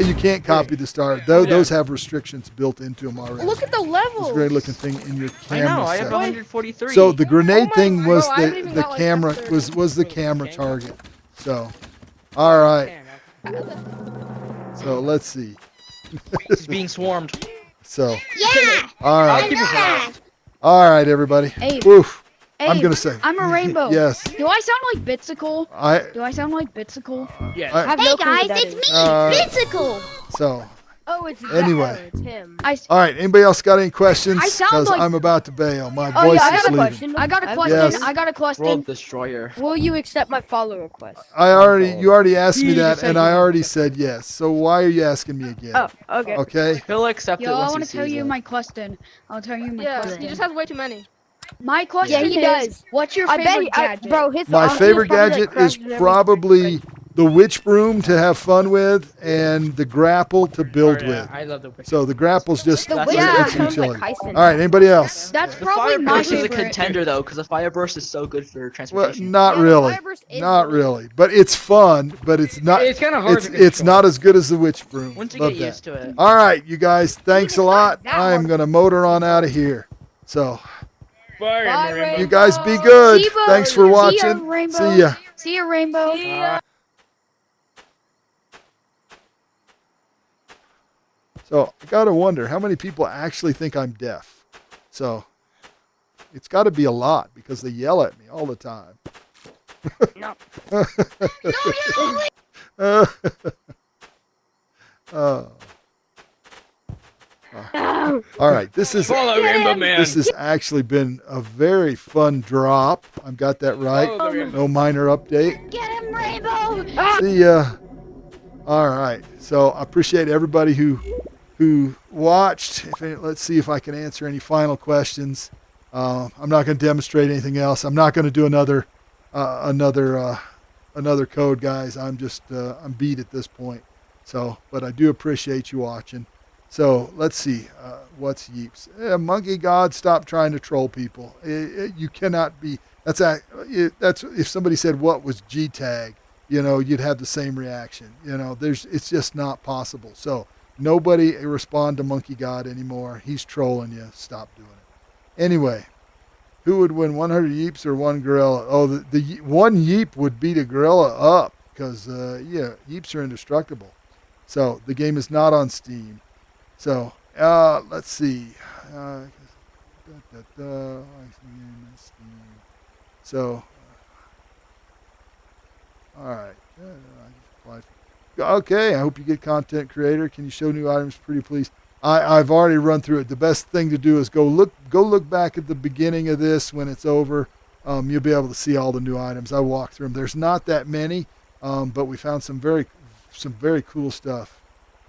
you can't copy the star. Those have restrictions built into them already. Look at the This levels. great looking thing in your I camera know, I have set. 143. So the grenade Oh my thing was God, I haven't even the got, like, camera F30. was the camera target. So, all right. So let's see. He's being swarmed. So, Yeah. all I'll right, keep it fast. all right, everybody. Hey. Oof. Hey, I'm gonna say. I'm a rainbow. Yes. Do I sound like Bitsicle? Do I sound like Bitsicle? Yes. I- I have Hey no clue guys, who that it's is. me, Bicycle. So, Oh, it's Anyway. oh, it's him. all right. Anybody else got any questions? I sound Because like- I'm about to bail. My Oh voice yeah, I is got a leaving. question. I got a have question. Yes. I got a question. World Destroyer. Will you accept my follow request? You already asked me You that, just said and I yes. already said yes. So why are you asking me again? Oh, okay. Okay. He'll accept it Yo, I once want he to tell sees you it. my question. I'll tell you my Yeah, question. he just has way too many. My question Yeah, he is, does. what's your I favorite bet he, gadget? bro, his My honestly, favorite it's probably, gadget like, is crashes every probably the witch broom to have fun with, and the grapple to build with. I love the So the grapple's just The That's witch yeah. broom sounds like utility. Kyson. All right, anybody else? That's The probably fire my burst is a favorite. contender though, because the fire burst is so good for Well, transportation. not Yeah, the really. Fireburst is Not really- really. But it's fun, but it's not It's kind of hard it's to it's control. not as good as the witch broom. Once you Love get that. used to it. All right, you guys, thanks a lot. that I'm hard. going to motor on out of here. So, Bye, Bye, Rainbow. you guys be good. Siva, Thanks for see ya, watching. Rainbow. See ya. See ya, Rainbow. So, I got to wonder how many people actually think I'm deaf. So, it's got to be a lot because they yell at me all the time. No. Oh. All right, this is Follow Rainbow Man. this has actually been a very fun drop. I've got that right. Follow the Rainbow. No minor update. Get him, Rainbow! See ya. All right. So I appreciate everybody who watched. Let's see if I can answer any final questions. I'm not going to demonstrate anything else. I'm not going to do another code, guys. I'm just I'm beat at this point. So, but I do appreciate you watching. So let's see. What's Yeeps? Monkey God, stop trying to troll people. You cannot be. That's if somebody said what was G tag, you'd have the same reaction. It's just not possible. So nobody respond to Monkey God anymore. He's trolling you. Stop doing it. Anyway, who would win, 100 Yeeps or one gorilla? Oh, the one Yeep would beat a gorilla up because Yeeps are indestructible. So the game is not on Steam. So let's see. So all right. Okay, I hope you get content creator. Can you show new items, pretty please? I've already run through it. The best thing to do is go look back at the beginning of this when it's over. You'll be able to see all the new items. I walked through them. There's not that many, but we found some very cool stuff.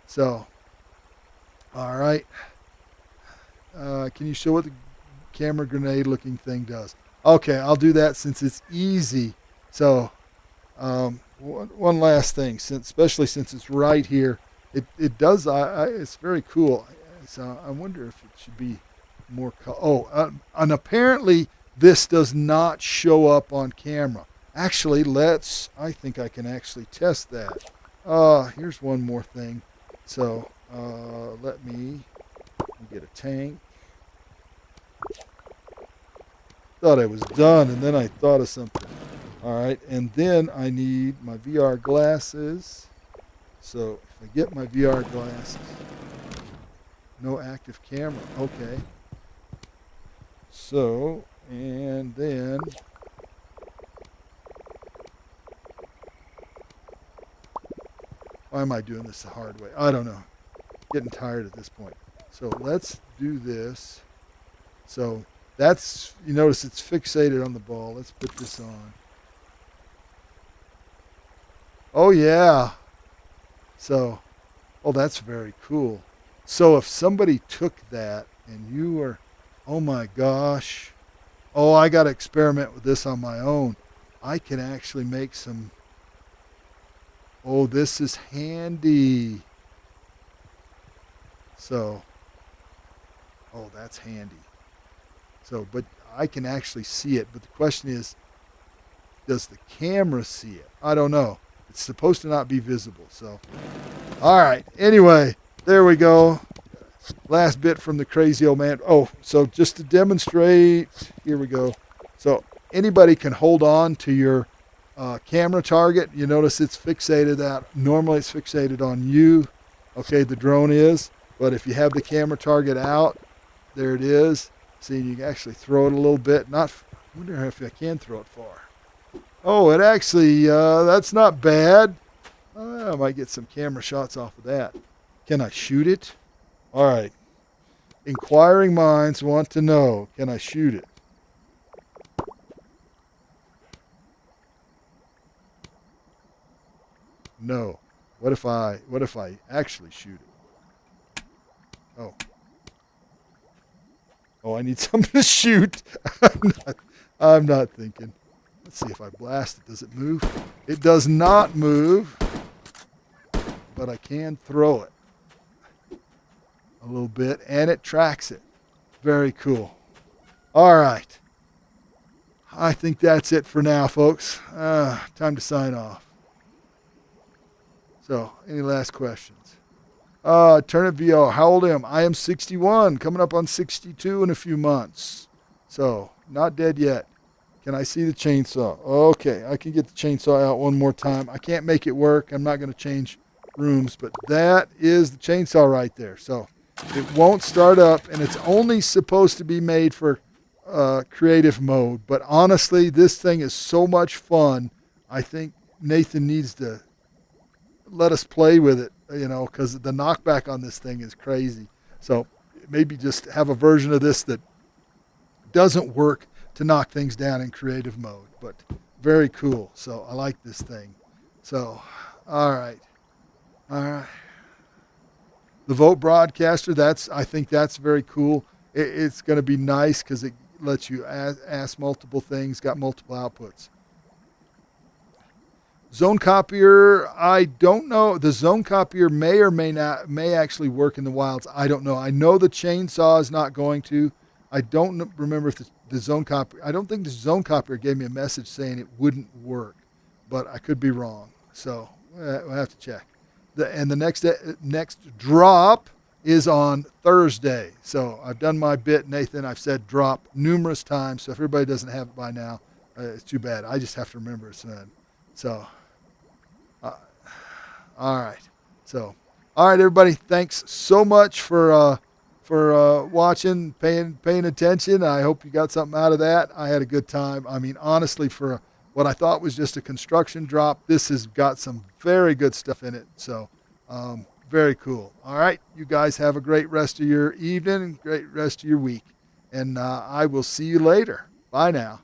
So, all right. Can you show what the camera grenade looking thing does? Okay, I'll do that since it's easy. So, one last thing, especially since it's right here. It does. It's very cool. So I wonder if it should be more. And apparently this does not show up on camera. Actually, I think I can actually test that. Here's one more thing. So let me get a tank. Thought I was done, and then I thought of something. All right, and then I need my VR glasses. So if I get my VR glasses, no active camera. Okay. So, and then why am I doing this the hard way? I don't know. Getting tired at this point. So let's do this. So that's, you notice it's fixated on the ball. Let's put this on. Oh yeah. So, that's very cool. So if somebody took that and you were, oh my gosh, I got to experiment with this on my own. I can actually make some, this is handy. So, that's handy. So, but I can actually see it. But the question is, does the camera see it? I don't know. It's supposed to not be visible. So, all right. Anyway, there we go. Last bit from the crazy old man. So just to demonstrate, here we go. So anybody can hold on to your camera target. You notice it's fixated normally it's fixated on you. Okay, the drone is. But if you have the camera target out, there it is. See, you can actually throw it a little bit. I wonder if I can throw it far. It actually, that's not bad. I might get some camera shots off of that. Can I shoot it? All right. Inquiring minds want to know, can I shoot it? No. What if I actually shoot it? I need something to shoot. I'm not thinking. Let's see if I blast it. Does it move? It does not move, but I can throw it a little bit, and it tracks it. Very cool. All right. I think that's it for now, folks. Time to sign off. So, any last questions? Turnip VR, how old am I? I am 61, coming up on 62 in a few months. So, not dead yet. Can I see the chainsaw? Okay, I can get the chainsaw out one more time. I can't make it work. I'm not going to change rooms, but that is the chainsaw right there. So it won't start up, and it's only supposed to be made for creative mode. But honestly, this thing is so much fun. I think Nathan needs to let us play with it, because the knockback on this thing is crazy. So maybe just have a version of this that doesn't work to knock things down in creative mode, but very cool. So I like this thing. So, all right. The vote broadcaster, I think that's very cool. It's going to be nice because it lets you ask multiple things, got multiple outputs. Zone Copier, I don't know. The Zone Copier may actually work in the wilds. I don't know. I know the chainsaw is not going to. I don't remember if the Zone Copier, I don't think the Zone Copier gave me a message saying it wouldn't work, but I could be wrong. So we'll have to check. And the next drop is on Thursday. So I've done my bit, Nathan. I've said drop numerous times. So if everybody doesn't have it by now, it's too bad. I just have to remember it soon. So, all right. So, all right, everybody. Thanks so much for watching, paying attention. I hope you got something out of that. I had a good time. I mean, honestly, for what I thought was just a construction drop, this has got some very good stuff in it. So, very cool. All right, you guys have a great rest of your evening and great rest of your week. And I will see you later. Bye now.